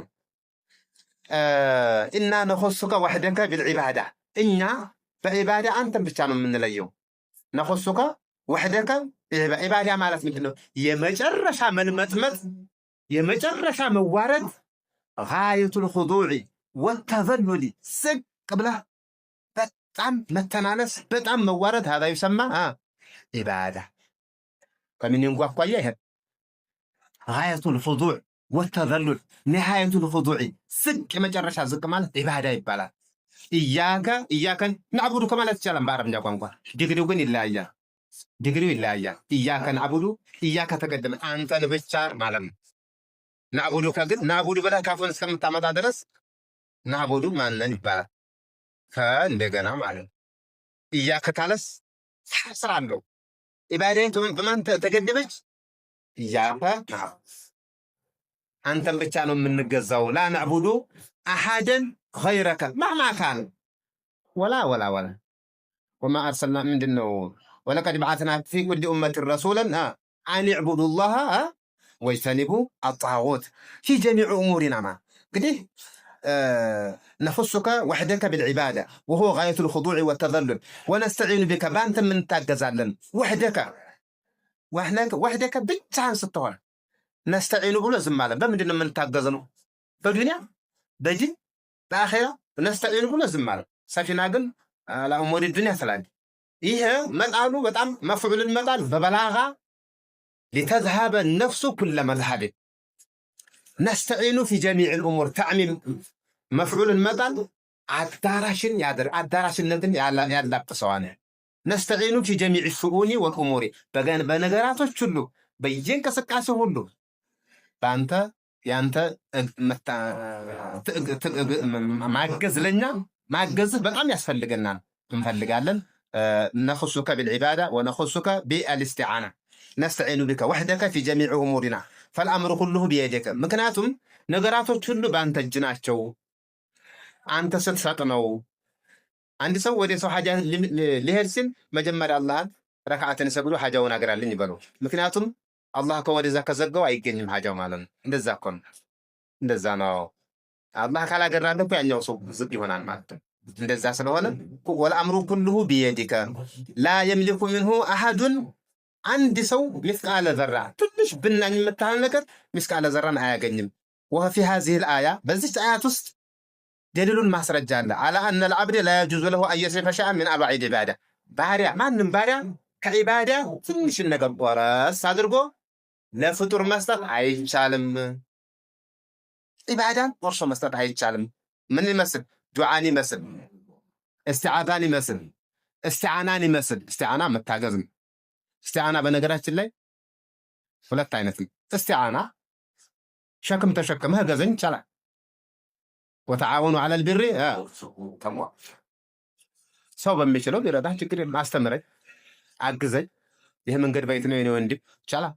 እና ነኹሱከ ወሕደከ ቢልዒባዳ እኛ በዒባዳ አንተን ብቻ ነው የምንለየው። ነኹሱከ ወሕደከ ዒባዳ ማለት ምንድን ነው? የመጨረሻ መልመጥመጥ፣ የመጨረሻ መዋረድ፣ ጋየቱል ኹዱዕ ወተዘሉሊ ስቅ ብለህ በጣም መተናነስ፣ በጣም መዋረድ هذا يسمى ኢባዳ። ከምን እንጓኳያ ይሄ ጋየቱል ኹዱዕ ወተዘሉል ነሃየቱል ኹዱዕ ስቅ የመጨረሻ ዝቅ ማለት ኢባዳ ይባላል። ኢያከን ነዕቡዱ ከማለት ይቻላል በአረብኛ ቋንቋ። ዲግሪው ግን ይለያያል። ኢያከ ነዕቡዱ ኢያከ ተቀደመ አንተን ብቻ ማለት ነው። ነዕቡዱ ግን ነዕቡዱ ብለህ ካፉን እስከምታመጣ ድረስ ናዕቡዱ ማንን ይባላል? ከእንደገና ማለት ነው። ኢያከ ካለስ ስራ አለው። ኢባዳይቱ በማን ተገደበች? ኢያከ አንተን ብቻ ነው የምንገዛው። ላ ናዕቡዱ አሐደን ገይረከ ማማ ካን ወላ ወማ አርሰልና ምንድን ነው? ወለቀድ በዓትና ፊ ኩሊ ኡመትን ረሱለን አን ዕቡዱ ላህ ወጅተኒቡ አጣዖት ፊ ጀሚዕ እሙሪና እንግዲህ نخصك وحدك بالعبادة وهو غاية الخضوع والتذلل ونستعين بك بانت من تاجزالن وحدك بتعن ستوار نستعين بلو زمالا بمدن من تاجزنو بدنيا بجي بآخرة نستعين بلو زمالا سافينا قل على أمور الدنيا ثلاثة إيه مدعو بتعم مفعول المدعو ببلاغة لتذهب النفس كل مذهب نستعين في جميع الأمور تعميم مفعول المثل አዳራሽን እንትን ያላቅሰዋል። ነስተዒኑ ፊ ጀሚዕ ሹኡኒ ወልኡሙሪ በነገራቶች ሁሉ በየእንቅስቃሴ ሁሉ በአንተ ያንተ ማገዝ ለኛ ማገዝህ በጣም ያስፈልገናል፣ እንፈልጋለን። ነኹሱከ ቢልዒባዳ ወነኹሱከ ቢልእስቲዓና ነስተዒኑ ቢከ ወሕደከ ፊ ጀሚዕ እሙሪና ፈልአምሩ ኩሉሁ ቢየዲከ። ምክንያቱም ነገራቶች ሁሉ በአንተ እጅ ናቸው። አንተ ስትሰጥ ነው። አንድ ሰው ወደ ሰው ሐጃ ሊሄድ ሲል መጀመሪያ አላህን ረካዓትን ሰግዶ ሐጃውን አገራልኝ ይበለው። ምክንያቱም አላህ ከወደዛ ከዘጋው አይገኝም ሐጃው ማለት ነው። እንደዛ እኮ ነው። እንደዛ ነው። አላህ ካላገራለህ እኮ ያኛው ሰው ዝቅ ይሆናል ማለት ነው። እንደዛ ስለሆነ ወልአምሩ ኩሉሁ ቢየዲከ ላ የምሊኩ ሚንሁ አሐዱን አንድ ሰው ሚስቃለ ዘራ ትንሽ ብናኝ የምታህል ነገር ሚስቃለ ዘራን አያገኝም። ወፊ ሀዚህ ልአያ በዚች አያት ውስጥ ደሊሉን ማስረጃ አለ አላ አነ ልዓብድ ላ የጁዙ ለሁ አን የስሪፈ ሸይአን ሚን አንዋዕ ልዒባዳ። ባሪያ ማንም ባሪያ ከዒባዳ ትንሽ ነገር ቆረስ አድርጎ ለፍጡር መስጠት አይቻልም። ዒባዳን ቆርሶ መስጠት አይቻልም። ምን ይመስል? ዱዓን ይመስል፣ እስቲዓዛን ይመስል፣ እስቲዓናን ይመስል። እስቲዓና መታገዝ ነው። እስቲዓና በነገራችን ላይ ሁለት አይነት ነው። እስቲዓና ሸክም ተሸክመህ ገዘኝ ይቻላል። ወተዓወኑ ዐለል ቢሪ ሰው በሚችለው ቢረዳህ ችግር የለም። አስተምረኝ፣ አግዘኝ፣ ይህ መንገድ በየት ነው የኔ ወንድም ይቻላል።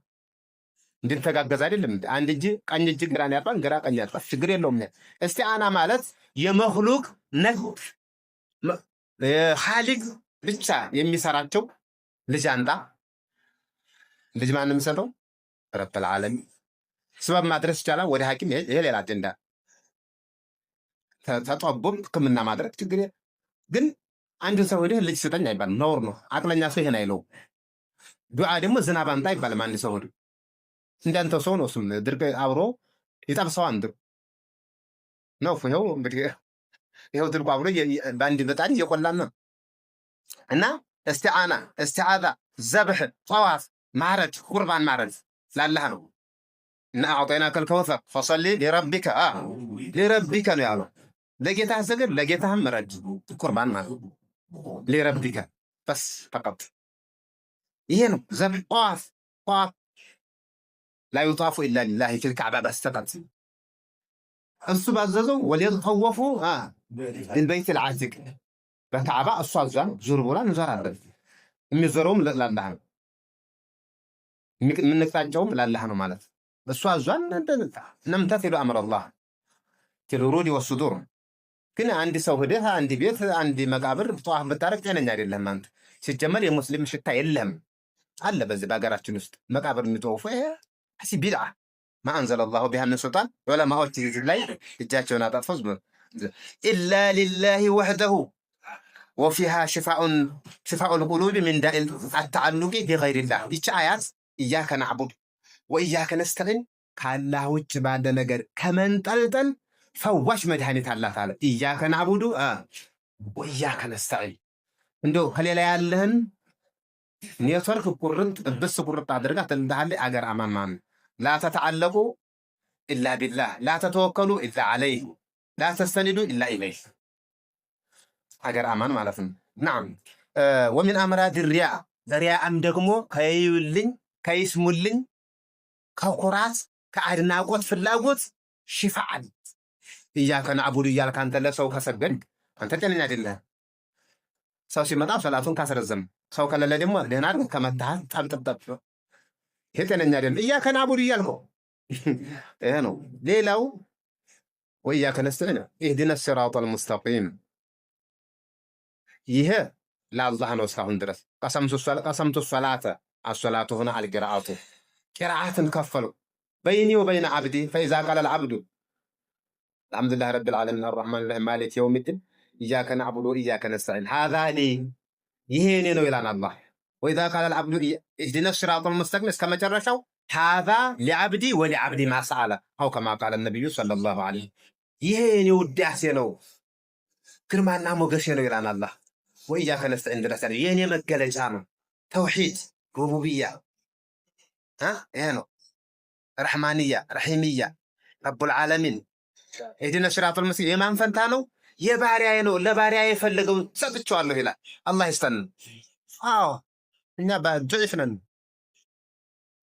እንድንተጋገዝ አይደለም። አንድ እጅ ቀኝ እጅ ግራን ያጥፋል፣ ግራ ቀኝ ያጥፋል፣ ችግር የለውም። እስቲዓና ማለት የመኽሉቅ ኻሊቅ ብቻ የሚሰራቸው ልጅ አንጣ። ልጅ ማን የሚሰጠው? ረብል ዓለሚን። ስበብ ማድረስ ይቻላል። ወደ ሐኪም ይሄ ሌላ አጀንዳ። ተጠቦም ሕክምና ማድረግ ችግር የለም። ግን አንድ ሰው ወደ ልጅ ስጠኝ አይባልም፣ ነውር ነው። አቅለኛ ሰው ይሄን አይለውም። ዱዓ ደግሞ ዝናብ አምጣ አይባልም። አንድ ሰው ወደ እንዳንተው ሰው ነው። እሱም ድርቅ አብሮ ይጠብሰዋል ነው። ይኸው እንግዲህ ይኸው ድርቁ አብሮ በአንድ በጣም እየቆላን ነው። እና እስቲዓና፣ እስቲዓዛ፣ ዘብሕ፣ ጠዋፍ ማረድ፣ ቁርባን ማረድ ላላህ ነው። እና አዕጠይናከል ከውሰር ፈሰሊ ሊረቢከ ሊረቢከ ነው ያለው። ለጌታህ ሰግድ፣ ለጌታህም ረድ። ቁርባን ማለት ሊረቢከ በስ ፈቀጥ ይሄ ነው። ዘብሕ፣ ጠዋፍ ጠዋፍ ላ ዩጣፉ ኢላ ሊላሂ ፊል ከዕባ በስተቀር እሱ ባዘዘው ወሊየጠወፉ ቢልበይት ልዓቲቅ በከዕባ እሱ አዟን ዙር ብላ እንዞራለን። የሚዞረውም ላላህ ነው፣ የምንቅጣጫውም ላላህ ነው ማለት እሱ አዟን ነምተሲሉ አምረላህ ፊል ውሩድ ወሱዱር። ግን አንድ ሰው ሂደህ አንድ ቤት አንድ መቃብር ጠዋፍ ብታረግ ጤነኛ አይደለም። አንተ ሲጀመር የሙስሊም ሽታ የለም አለ በዚህ በሀገራችን ውስጥ መቃብር የሚጠወፉ ሲ ቢድዓ ማአንዘለ ላሁ ቢሃ ምን ሱልጣን። ዑለማዎች ላይ እጃቸውን አጣጥፈው ኢላ ሊላሂ ወሕደሁ ወፊሃ ሽፋኡል ቁሉብ ሚን ዳኢል አተዓሉቂ ቢገይሪላህ። ይቺ አያት ኢያከ ነዕቡድ ወኢያከ ነስተዒን ከአላህ ውጭ ባለ ነገር ከመንጠልጠል ፈዋሽ መድኃኒት አላት አለ። ኢያከ ነዕቡዱ ወኢያከ ነስተዒን። እንደው ከሌላ ያለህን ኔትወርክ ቁርጥ እብስ ቁርጥ አድርጋ ትልሃለች። አገር አማን ማን ላ ተተዓለቁ ኢላ ቢላህ ላ ተተወከሉ ኢላ ዐለይህ ላ ተስተኒዱ ኢላ ኢለይህ። አገር አማን ማለት ነው። ናም ወሚን አምራድ ሪያ፣ ሪያም ደግሞ ከይዩልኝ ከይስሙልኝ ከኩራት ከአድናቆት ፍላጎት ሽፋዓን። ኢያከ ነዕቡዱ እያልክ አንተ ለሰው ከሰገድክ አንተ ጤነኛ አይደለህም። ሰው ሲመጣ ሰላቱን ካስረዘም፣ ሰው ከሌለ ደግሞ ደህና አድርገህ ከመታህ ጠብጠብጠብ፣ ይሄ ጤነኛ አይደለም። ኢያከ ነዕቡዱ እያልከው ይሄ ነው። ሌላው ወኢያከ ነስተዒን ኢህዲነ ሲራጠል ሙስተቂም፣ ይሄ ለአላህ ነው እስካሁን ድረስ። ቀሰምቱ ሰላተ አሶላቱ ሆነ አልቂራአቱ፣ ቂራአትን ከፈሉ በይኒ ወበይነ ዓብዲ ፈኢዛ ቃለ ልዓብዱ አልሐምዱሊላህ ረቢል ዓለሚን አርረሕማን ራሒም ማሊክ የውሚዲን ኢያከ ነዕቡዱ ወኢያከ ነስተዒን ሃዛ ሊ፣ ይሄ እኔ ነው ይላል አላህ። ወኢዛ ቃለ ልዓብዱ ኢህዲነ ሲራጠል ሙስተቂም እስከ መጨረሻው ሃዛ ሊዓብዲ ወሊዓብዲ ማሰአለ አው ከማ ቃለ ነቢዩ ሰለላሁ ዐለይሂ፣ ይሄ እኔ ውዳሴ ነው ግርማና ሞገሴ ነው ይላል አላህ። ወኢያከ ነስተዒን ድረስ የእኔ መገለጫ ነው። ተውሒድ ሩቡብያ ይሄ ነው። ረሕማንያ ረሒምያ ረቡል ዓለሚን ኢህዲነ ሲራጠል ሙስተቂም የማን ፈንታ ነው? የባሪያዬ ነው። ለባሪያ የፈለገውን ሰጥቼዋለሁ ይላል አላህ። ይስተን። አዎ እኛ ضعيف ነን።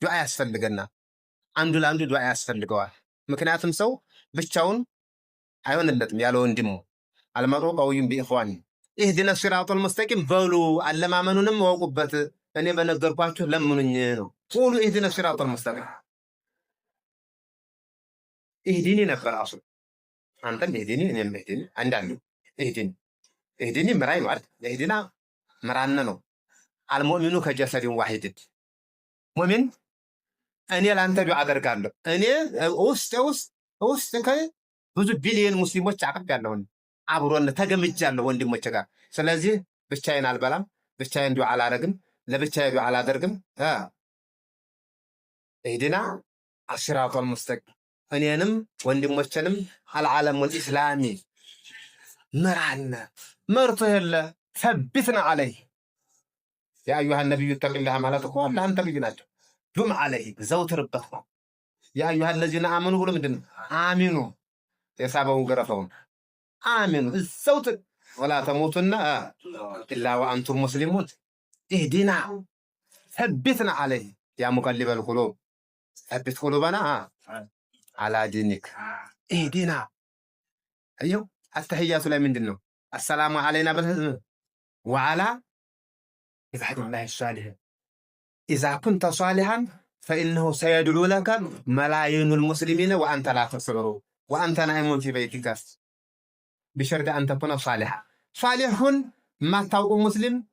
ዱዓ ያስፈልገና አንዱ ለአንዱ ዱዓ ያስፈልገዋል። ምክንያቱም ሰው ብቻውን አይሆንለትም ያለ ወንድሙ። አልመርኡ ቀውዩን ቢኢኽዋኒ። ኢህዲነ ሲራጠል ሙስተቂም በሉ፣ አለማመኑንም ወቁበት። እኔ በነገርኳችሁ ለምኑኝ ነው። ቁሉ ኢህዲነ ሲራጠል ሙስተቂም። ኢህዲኒ ነበር አሱ። አንተም ኢህዲኒ እኔም ኢህዲኒ አንዳንዱ ኢህዲኒ ምራይ ማለት ኢህዲና ምራነ ነው። አልሙእሚኑ ከጀሰዲን ዋሂድ። ሙእሚን እኔ ለአንተ ዱዓ አደርጋለሁ። እኔ ውስጥ ብዙ ቢሊየን ሙስሊሞች አቅፍ ያለሁን አብሮን ተገምጃለሁ ወንድሞች ጋር። ስለዚህ ብቻዬን አልበላም፣ ብቻዬን ዱዓ አላደርግም፣ ለብቻዬ ዱዓ አላደርግም። ኢህዲና ሲራጠል ሙስተቂም፣ እኔንም ወንድሞችንም አልዓለሙል ኢስላሚ ምራነ። መርቶ የለ ሰቢትና አለይ ያ አዩሃ ነቢዩ ተቂላህ ማለት እኮ አላህን ተቅይ ናቸው። ዱም አለይ ዘውትርበት ነው። ያ አዩሃ ለዚነ አመኑ ብሎ ምንድን ነው አሚኑ የሳበውን ገረፈውን አሚኑ ዘውትር ወላ ተሞቱና ኢላ ወአንቱም ሙስሊሙን ኢህዲና ثبتنا عليه يا مقلب القلوب ثبت قلوبنا على دينك اهدنا. ايوه التحيات لا من دينه السلام علينا وعلى عباد الله الصالحين. اذا كنت صالحا فانه سيدل لك ملايين المسلمين وانت لا تصبر وانت نائم في بيتك بشرط ان تكون صالحا. صالح ما توقع مسلم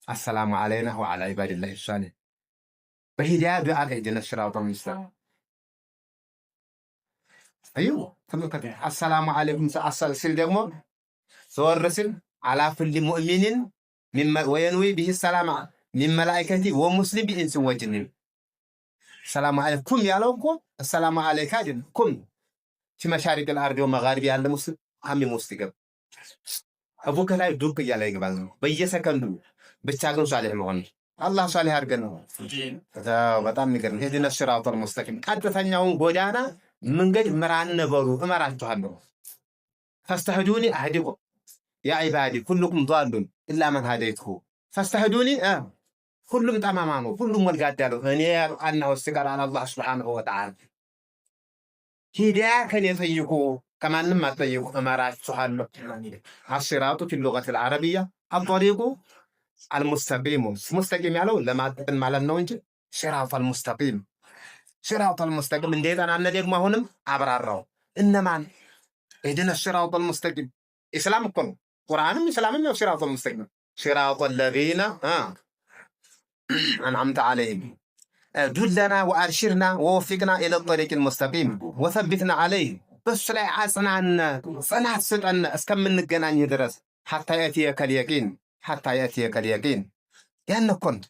السلام علينا وعلى عباد الله الصالحين. بهداية دعاء اهدنا الصراط المستقيم. ايوه السلام عليكم سأسل دمو صور رسل على كل مؤمن مما وينوي به السلام من ملائكته ومسلم بإنس وجن. السلام عليكم يا لوكم السلام عليكم في مشارق الأرض ومغارب على مسلم هم مستقب أبوك لا يدوك يا لايك بعضهم بيسكندو بتشاغن صالح مغني الله صالح አድርገን በጣም ንገር ሄድና الصراط المستقيم ቀጥተኛውን ጎዳና መንገድ ምራን ነበሩ እመራችኋለሁ። فاستهدوني اهدكم يا عبادي كلكم ضالون الا من هديته فاستهدوني ሁሉም ጠማማ ነው ሁሉም ወልጋዳ ነው እኔ አናው ሲቀር አላህ Subhanahu Wa Ta'ala ሂዳያ ከኔ ጠይቁ ከማንም አትጠይቁ እመራችኋለሁ። الصراط في اللغة العربية الطريق المستقيم مستقيم ያለው ለማጥን ማለት ነው እንጂ صراط المستقيم صراط المستقيم እንዴት አናነ ደግሞ አሁንም አብራራው እነማን እድነ صراط المستقيم እስላም እኮ ነው ቁርአንም እስላምም ነው صراط المستقيم صراط الذين أنعمت عليهم دلنا وأرشدنا ووفقنا إلى الطريق المستقيم وثبتنا عليه بس لا عصنا صنعت سطن اسكم نغناني درس حتى ياتيك اليقين حتى ياتيك اليقين يعني كنت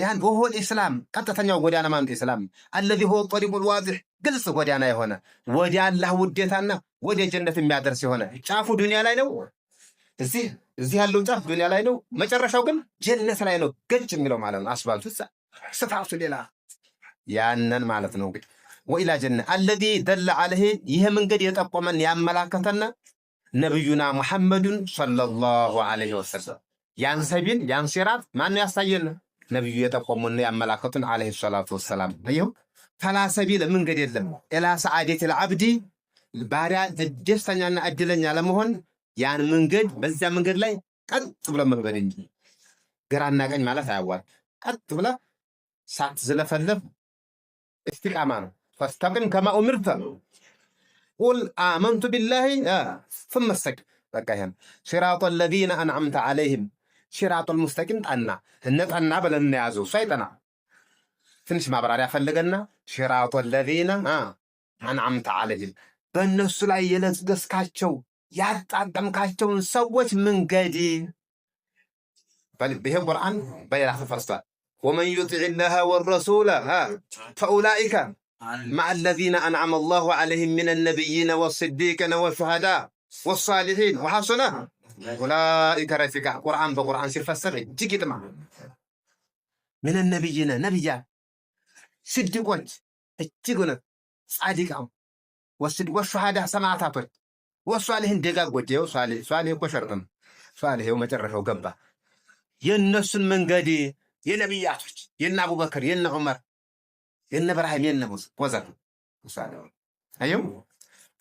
يعني وهو الإسلام ቀጥተኛው ጎዳና ማለት ኢስላም الذي هو الطريق الواضح ግልጽ ጎዳና የሆነ ወደ አላህ ውዴታና ወደ ጀነት የሚያደርስ የሆነ ጫፉ ዱንያ ላይ ነው። እዚህ ያለው ጫፍ ዱንያ ላይ ነው። መጨረሻው ግን ጀነት ላይ ነው። ገጭ የሚለው ማለት ነው። አስባልቱ ስፋቱ ሌላ ያንን ማለት ነው። እንግዲህ ወኢላ ጀነት الذي دل عليه ይሄ መንገድ የጠቆመን ያመላከተና ነብዩና መሐመዱን ሰለላሁ ዐለይሂ ወሰለም ያን ሰቢል ያን ሲራጥ ማን ያሳየን ነብዩ የጠቆሙን ያመላከቱን ዐለይሂ ሰላቱ ወሰላም። አየው ፈላ ሰቢል መንገድ የለም ኢላ ሰዓደት العبد ባሪያ ደስተኛና እድለኛ ለመሆን ያን መንገድ በዚያ መንገድ ላይ ቀጥ ብሎ መንገድ እንጂ ግራና ቀኝ ማለት አያዋል። ቀጥ ብለ ሳትዝለፈለፍ استقامة ነው። فاستقم كما أمرت قل آمنت بالله ثم استقم በቃ ይሄን صراط الذين أنعمت عليهم صراط المستقيم ጠና ብለን ያዘው ሳይጠና ትንሽ ማብራሪያ ፈልገና صراط الذين أنعمت عليهم በእነሱ ላይ የለገስካቸው ያጣጣምካቸውን ሰዎች መንገድ በልብህ ቁርአን በሌላ ተፈስቷል። ومن يطع الله والرسول فأولئك مع الذين أنعم الله عليهم من النبيين والصديقين والشهداء والصالحين وحسن أولئك رفيقا. قرآن بقرآن سيفسر جيت ما من النبيين نبيا صديقون እጅጉን ጻድቃው والشهداء ሰማዕታቶች والصالحين ደጋጎች ይኸው ሷሊህ እኮ ሸርጥ ነው። ሷሊህ ይኸው መጨረሻው ገባ። የእነሱን መንገድ የነቢያቶች የነ አቡበክር የነ ዑመር የነ ኢብራሂም የነ ሙሳ ወዘተ አየው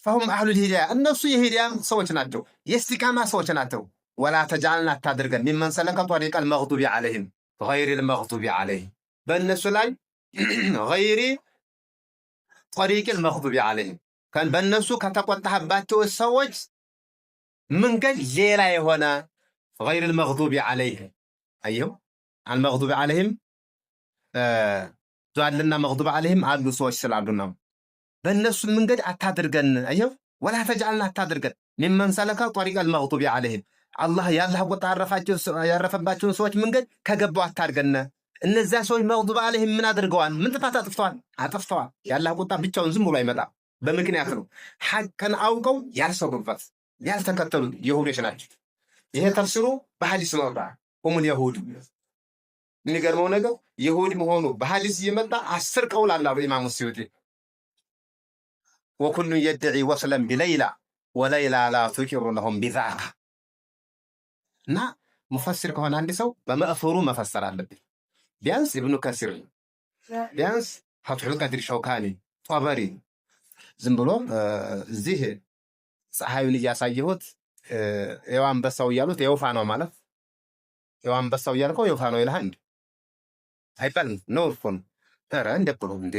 فهم اهل الهدايه እነሱ የሂዳያ ሰዎች ናቸው። የእስቲቃማ ሰዎች ናቸው። ولا تجعلنا አታድርገን ممن سلك طريق المغضوب عليهم غير المغضوب عليهم በእነሱ ላይ غير طريق المغضوب عليهم كان በእነሱ ከተቆጣህባቸው ሰዎች መንገድ ሌላ የሆነ غير المغضوب عليهم አየው المغضوب عليهم ዛልና መግዱብ عليهم አሉ ሰዎች ስላሉ ነው። በእነሱ መንገድ አታድርገን አየው ولا تجعلنا አታድርገን ممن سلك طريق المغضوب عليهم አላህ ያላህ ቁጣ ያረፈባቸው ሰዎች መንገድ ከገባው አታድርገን። እነዛ ሰዎች መግዱብ عليهم ምን አድርገዋል? ምን ጥፋት አጥፍተዋል። ያላህ ቁጣ ብቻውን ዝም ብሎ አይመጣም። በምክንያት ነው። ሐቅን አውቀው ያልሰሩበት ያልተከተሉ ይሁዶች ናቸው። ይሄ ተፍሲሩ በሐዲስ ነው። ሁሙል ይሁድ የሚገርመው ነገር ይሁዲ መሆኑ በሐዲስ እየመጣ 10 ቀውል አለ ኢማሙ ሲዩጢ ወኩሉ የድዒ ወስለን ቢለይላ ወለይላ ላ ቱኪሩ ለሁም ቢዛካ እና ሙፈሲር ከሆነ አንድ ሰው በመእፍሩ መፈሰር አለብኝ። ቢያንስ ኢብኑ ከሲር ቢያንስ ፈትሑል ቀድር ሸውካኒ ጦበሪ ዝም ብሎ እዚህ ፀሐዩን እያሳየሁት የው አንበሳው እያሉት የውፋ ነው ማለት የው አንበሳው እያልከው የውፋ ነው ይልሃል እንዴ? አይባልም ነው እኮ ነው። ኧረ እንደ ብሎ እንደ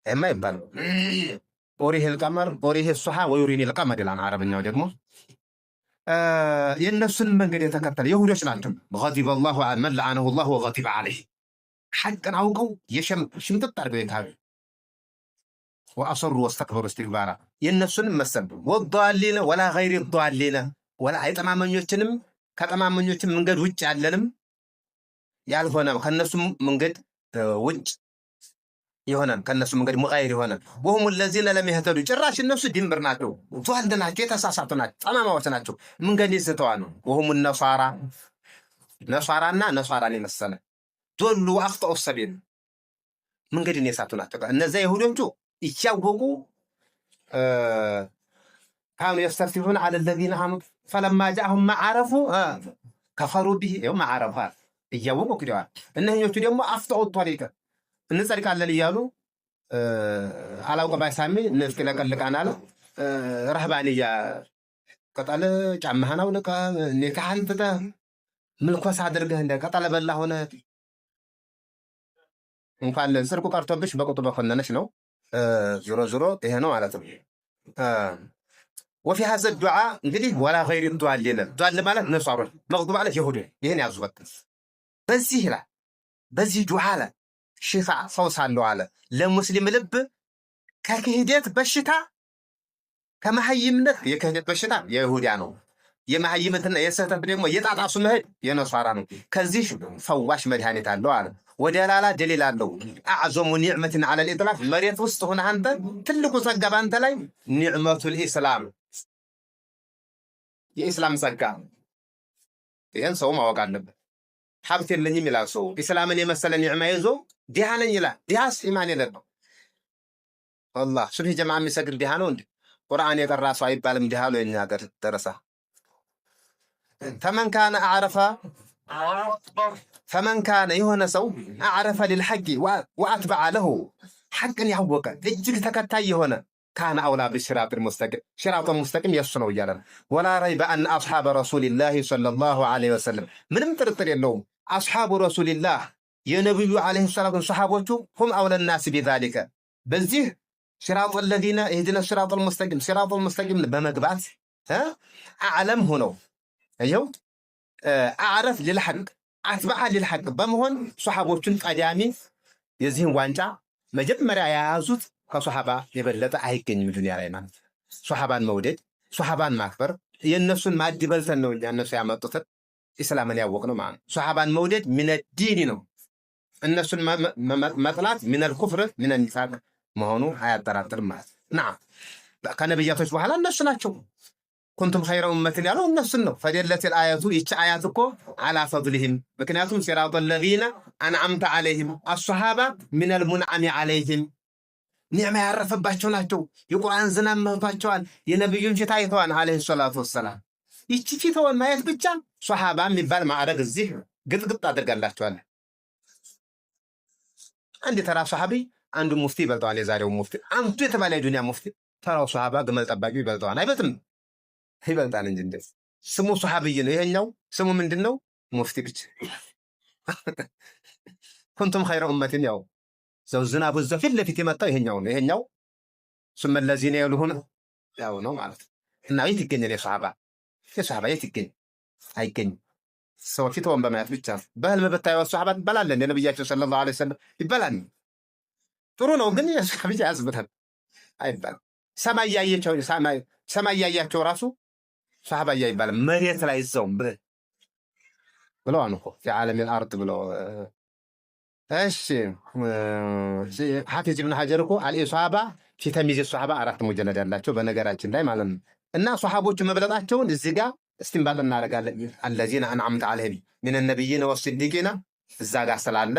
የማይባለው ኦሪህ ልቀመር ኦሪህ ሱሐ ወዩሪኒ ልቀመር ይላል አረብኛው ደግሞ የእነሱን መንገድ የተከተለ ይሁዶች ናቸው። ገዲበ አላሁ መን ለዐነሁ ላሁ ወገዲበ ዐለይህ ሐቅን አውቀው ሽምጥጥ አድርገው የካዱ ወአሰሩ ወስተክበሩ እስትክባራ የእነሱንም መሰል ወዳሊነ ወላ ገይሪ ዳሊነ ወላ አይጠማመኞችንም ከጠማመኞችም መንገድ ውጭ ያለንም ያልሆነ ከነሱም መንገድ ውጭ የሆነ ከነሱ መንገድ ሙቃይር የሆነ ወሁም الذين لم يهتدوا ጭራሽ እነሱ ድንብር ናቸው፣ ቷልደ ናቸው፣ የተሳሳቱ ናቸው፣ ጠማማዎች ናቸው፣ መንገድ ይስተዋሉ። ወሁም ነሷራና ነሷራን የመሰለ ዶሉ አፍጠው ሰቢል መንገድን የሳቱ ናቸው። እነዚያ ይሁዶቹ እያወቁ ካኑ يستفتحون على الذين آمنوا فلما جاءهم ما عرفوا كفروا به يوم عرفوا እያወቁ ክደዋል። እነኞቹ ደግሞ አፍጠው ጧሪቀ እንጸድቃለን እያሉ አላውቀ ባይሳሚ ንፍቅ ለቀልቃናል ረህባንያ ቀጣለ ጫማህን አውልቀ ኒካህን ትተህ ምልኮስ አድርገህ እንደ ቀጣለ በላ ሆነ እንኳን ጽድቁ ቀርቶብሽ በቁጡ በኮነነሽ ነው። ዞሮ ዞሮ ይሄ ነው ማለት ነው። وفي هذا الدعاء እንግዲህ ወላ ገይሪ ዷሊነ ዷል ማለት ነሷሩ መግዱብ ማለት ይሁዲ ይሄን ያዙበት በዚህ ላይ በዚህ ዱዓ ላይ ሽፋ ፈውስ አለው አለ ለሙስሊም ልብ ከክህደት በሽታ ከመሐይምነት የክህደት በሽታ የይሁዲያ ነው። የመሐይምነትና የስህተት ደግሞ የጣጣሱ መሄድ የነሷራ ነው። ከዚህ ፈዋሽ መድኃኒት አለው አለ። ወደ ላላ ደሊል አለው። አዕዘሙ ኒዕመትን ዐለ ልኢጥላቅ መሬት ውስጥ ሆነ አንተ ትልቁ ጸጋ ባንተ ላይ ኒዕመቱል ኢስላም የኢስላም ጸጋ። ይህን ሰው ማወቅ አለበት። ሀብት የለኝም ይላል ሰው ኢስላምን የመሰለ ኒዕማ ይዞ ድሃ ነኝ ይላል። ድሃስ ኢማን የሌለው አላህ ሱብሂ ጀማዓ የሚሰግድ ድሃ ነው እንዴ? ቁርአን የቀራ ሰው አይባልም ድሃ ነው። የኛ ሀገር ደረሳ ፈመን ካነ የሆነ ሰው አዕረፈ ሊልሐቂ ወአትበዐ ለሁ ሐቅን ያወቀ እጅግ ተከታይ የሆነ ካነ አውላ ብሲራጥ ሙስተቂም ሲራጥ ሙስተቂም የሱ ነው እያለ ወላ ረይበ አን አስሓበ ረሱሊላህ ሰለላሁ ዐለይሂ ወሰለም ምንም ጥርጥር የለውም አስሓቡ ረሱሊላህ የነብዩ ዐለይሂ ሰላቱ ሰሃቦቹ ሁም አውለ ናስ ቢዛሊከ በዚህ ሲራጥ الذين اهدنا الصراط المستقيم ሲራጥ ሙስተቂም በመግባት አዕለም ሆነው አየው አዕረፍ ሊልሐቅ አትበዐ ሊልሐቅ በመሆን ሰሃቦቹን ቀዳሚ የዚህን ዋንጫ መጀመሪያ የያዙት ከሱሐባ የበለጠ አይገኝም ዱንያ ላይ ማለት ሱሐባን መውደድ ሱሐባን ማክበር የነሱን ማዕድ በልተን ነው እነሱ ያመጡት ኢስላምን ያወቅነው ማለት ሱሐባን መውደድ ሚነ ዲኒ ነው። እነሱን መጥላት ሚነል ኩፍር ሚነል ኒፋቅ መሆኑ አያጠራጥርም ማለት ነዓም። ከነብያቶች በኋላ እነሱ ናቸው። ኩንቱም ኸይረ ኡመትን ያለው እነሱን ነው። ፈደለቲል አያቱ ይቺ አያት እኮ አላ ፈድሊሂም ምክንያቱም ሲራጦ الذين አንዓምተ ዐለይሂም አስሐባ ሚነል ሙንዓሚ ዐለይሂም ኒዕማ ያረፈባቸው ናቸው። የቁርአን ዝናብ መጥቷቸዋል። የነብዩን ፊት አይተዋል ዐለይሂ ሰላቱ ወሰላም። ይቺ ፊትውን ማየት ብቻ ሱሐባ የሚባል ማዕረግ እዚህ ግጥግጥ አድርጋላቸዋል። አንድ ተራ ሱሐቢ አንዱ ሙፍቲ ይበልጠዋል። የዛሬው ሙፍቲ አንቱ የተባለ የዱንያ ሙፍቲ ተራው ሱሐባ ግመል ጠባቂው ይበልጠዋል። አይበልጥም? ይበልጣል እንጂ እንደ ስሙ ሱሐቢይ ነው። ይሄኛው ስሙ ምንድነው? ሙፍቲ ብቻ። ኩንቱም ኸይረ ኡመቲን ያው ዘው ዝናቡ ፊት ለፊት የመጣው ይሄኛው ነው። ይሄኛው ثم الذين يلون ያው ነው ማለት እና የት ይገኛል የሱሐባ የት ይገኝ? አይገኝ። ሰው ፊትውን በማየት ብቻ በህልም በታየው ሱሐባ ይባላል። ነብያችን ሰለላሁ ዐለይሂ ወሰለም ይባላል። ጥሩ ነው ግን የሱሐባ ያዝበታል አይባል። ሰማይ ያያቸው ራሱ ሱሐባ ይባላል። መሬት ላይ እዛውም ብለው አንኮ የዓለም الارض ብለው እሺ ሐፊዝ ኢብኑ ሐጀር እኮ አልኢሷባ ፊ ተሚዝ ሱሐባ 4 ሙጀለድ ያላቸው በነገራችን ላይ ማለት ነው። እና ሱሐቦቹ መብለጣቸውን እዚህ ጋር እስቲንባል እናደርጋለን። الذين انعمت عليهم من النبيين والصديقين እዛ ጋር ስላለ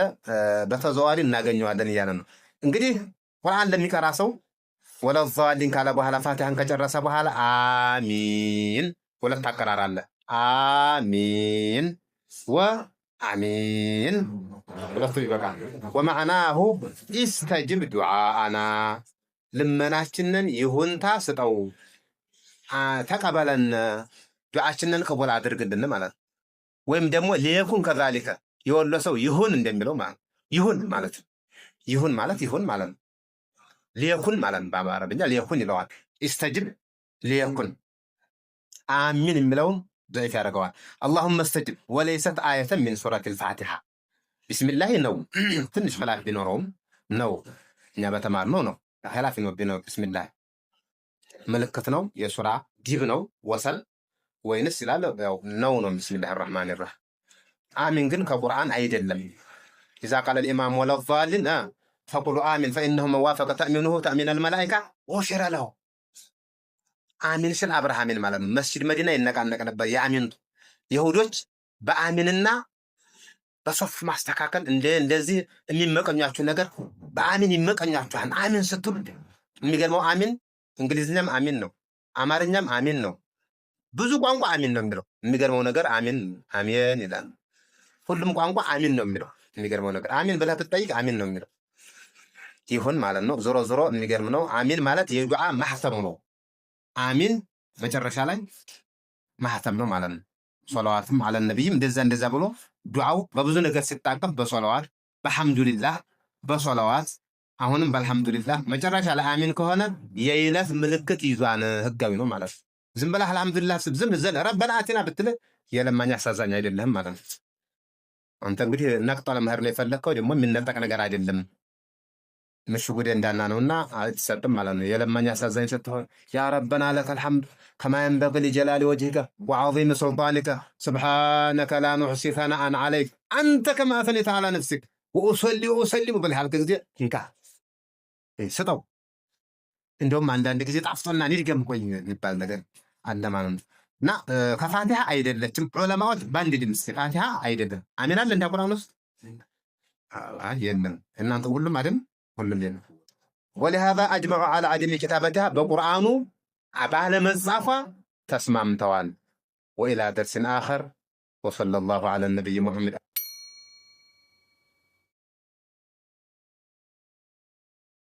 በተዘዋዋሪ እናገኘዋለን እያለ ነው። እንግዲህ ቁርአን ለሚቀራ ሰው ወለዛሊን ካለ በኋላ ፋቲሃን ከጨረሰ በኋላ አሚን ሁለት አቀራር አለ። አሚን ወአሚን ሁለቱ ይበቃል። ወማዕናሁ ኢስተጅብ ዱዓአና ልመናችንን ይሁንታ ስጠው፣ ተቀበለን፣ ዱዓችንን ቅቡል አድርግልን ማለት ነው። ወይም ደግሞ ሊየኩን ከዛሊከ የወሎ ሰው ይሁን እንደሚለው ማለት ይሁን ማለት ይሁን ማለት ይሁን ማለት ነው። ሊየኩን ማለት በአረብኛ ሊየኩን ይለዋል። ኢስተጅብ ሊየኩን። አሚን የሚለውን ضعيف ያደርገዋል። አላሁመ እስተጅብ ወለይሰት አየተን ሚን ሱረቲል ፋቲሃ ቢስሚላህ ነው። ትንሽ ኺላፍ ቢኖረውም ነው እኛ በተማርነው ነው ኺላፍ ነው። ቢስሚላህ ምልክት ነው፣ የሱራ ዲብ ነው፣ ወሰል ወይንስ ይላል ያው ነው ነው። ቢስሚላህ الرحمن الرحيم። አሚን ግን ከቁርአን አይደለም። إذا قال الإمام ولا الضالين فقولوا آمين فإنه من وافق تأمينه تأمين الملائكة غفر له። አሚን ስል አብርሃምን ማለት ነው። መስጂድ መዲና ይነቃነቅ ነበር የአሚንቱ። ይሁዶች በአሚንና በሶፍ ማስተካከል እንደዚህ የሚመቀኛችሁ ነገር በአሚን ይመቀኛችኋል። አሚን ስትሉ የሚገርመው አሚን እንግሊዝኛም አሚን ነው፣ አማርኛም አሚን ነው፣ ብዙ ቋንቋ አሚን ነው የሚለው። የሚገርመው ነገር አሚን አሚን ይላል። ሁሉም ቋንቋ አሚን ነው የሚለው። የሚገርመው ነገር አሚን ብለህ ብትጠይቅ አሚን ነው የሚለው። ይሁን ማለት ነው። ዞሮ ዞሮ የሚገርም ነው። አሚን ማለት የዱዓ ማህተም ነው። አሚን መጨረሻ ላይ ማህተም ነው ማለት ነው። ሶላዋትም አለ ነብይም እንደዛ ብሎ ዱዓው በብዙ ነገር ሲጣቀም በሶላዋት በሐምዱሊላህ በሶላዋት አሁንም በአልሐምዱሊላህ መጨረሻ ላይ አሚን ከሆነ የይለፍ ምልክት ይዟን ህጋዊ ነው ማለት ነው። ዝም ብለህ አልሐምዱሊላህ ዝም ዘል ረበና አቲና ብትል የለማኝ አሳዛኝ አይደለም ማለት ነው። አንተ እንግዲህ ነቅጦ ለመሄድ ነው የፈለግከው፣ ደግሞ የሚነጠቅ ነገር አይደለም። ምሽጉዴ እንዳና ነውና አይተሰጥም ማለት ነው። የለማኝ አሳዛኝ ስትሆን ያ ረበና ለከል ሐምድ ከማ የንበጊ ሊጀላሊ ወጅሂከ ወዐዚሚ ሱልጣኒከ ሱብሓነከ ላ ኑሕሲ ሰናአን ዐለይክ አንተ ከማ አስነይተ ዐላ ነፍሲክ ወኡሰሊሙ ብለህ ያልክ ጊዜ እንካ ስጠው። እንደውም አንዳንድ ጊዜ ጣፍጦና ንድገም ቆይ የሚባል ነገር አለ ማለት ነው። እና ከፋቲሃ አይደለችም። ዑለማዎች በአንድ ድምፅ ፋቲሃ አይደለም። አሚን አለ እንደ ቁርአን ውስጥ የለም። እናንተ ሁሉም አይደል ሁሉም የለም። ወለሃዛ አጅመዑ ዐላ ዐደሚ ኪታበቲሃ በቁርአኑ ባለመጻፏ ተስማምተዋል። ወኢላ ደርሲን አኸር ወሰለላሁ ዐላ ነቢይ ሙሐመድ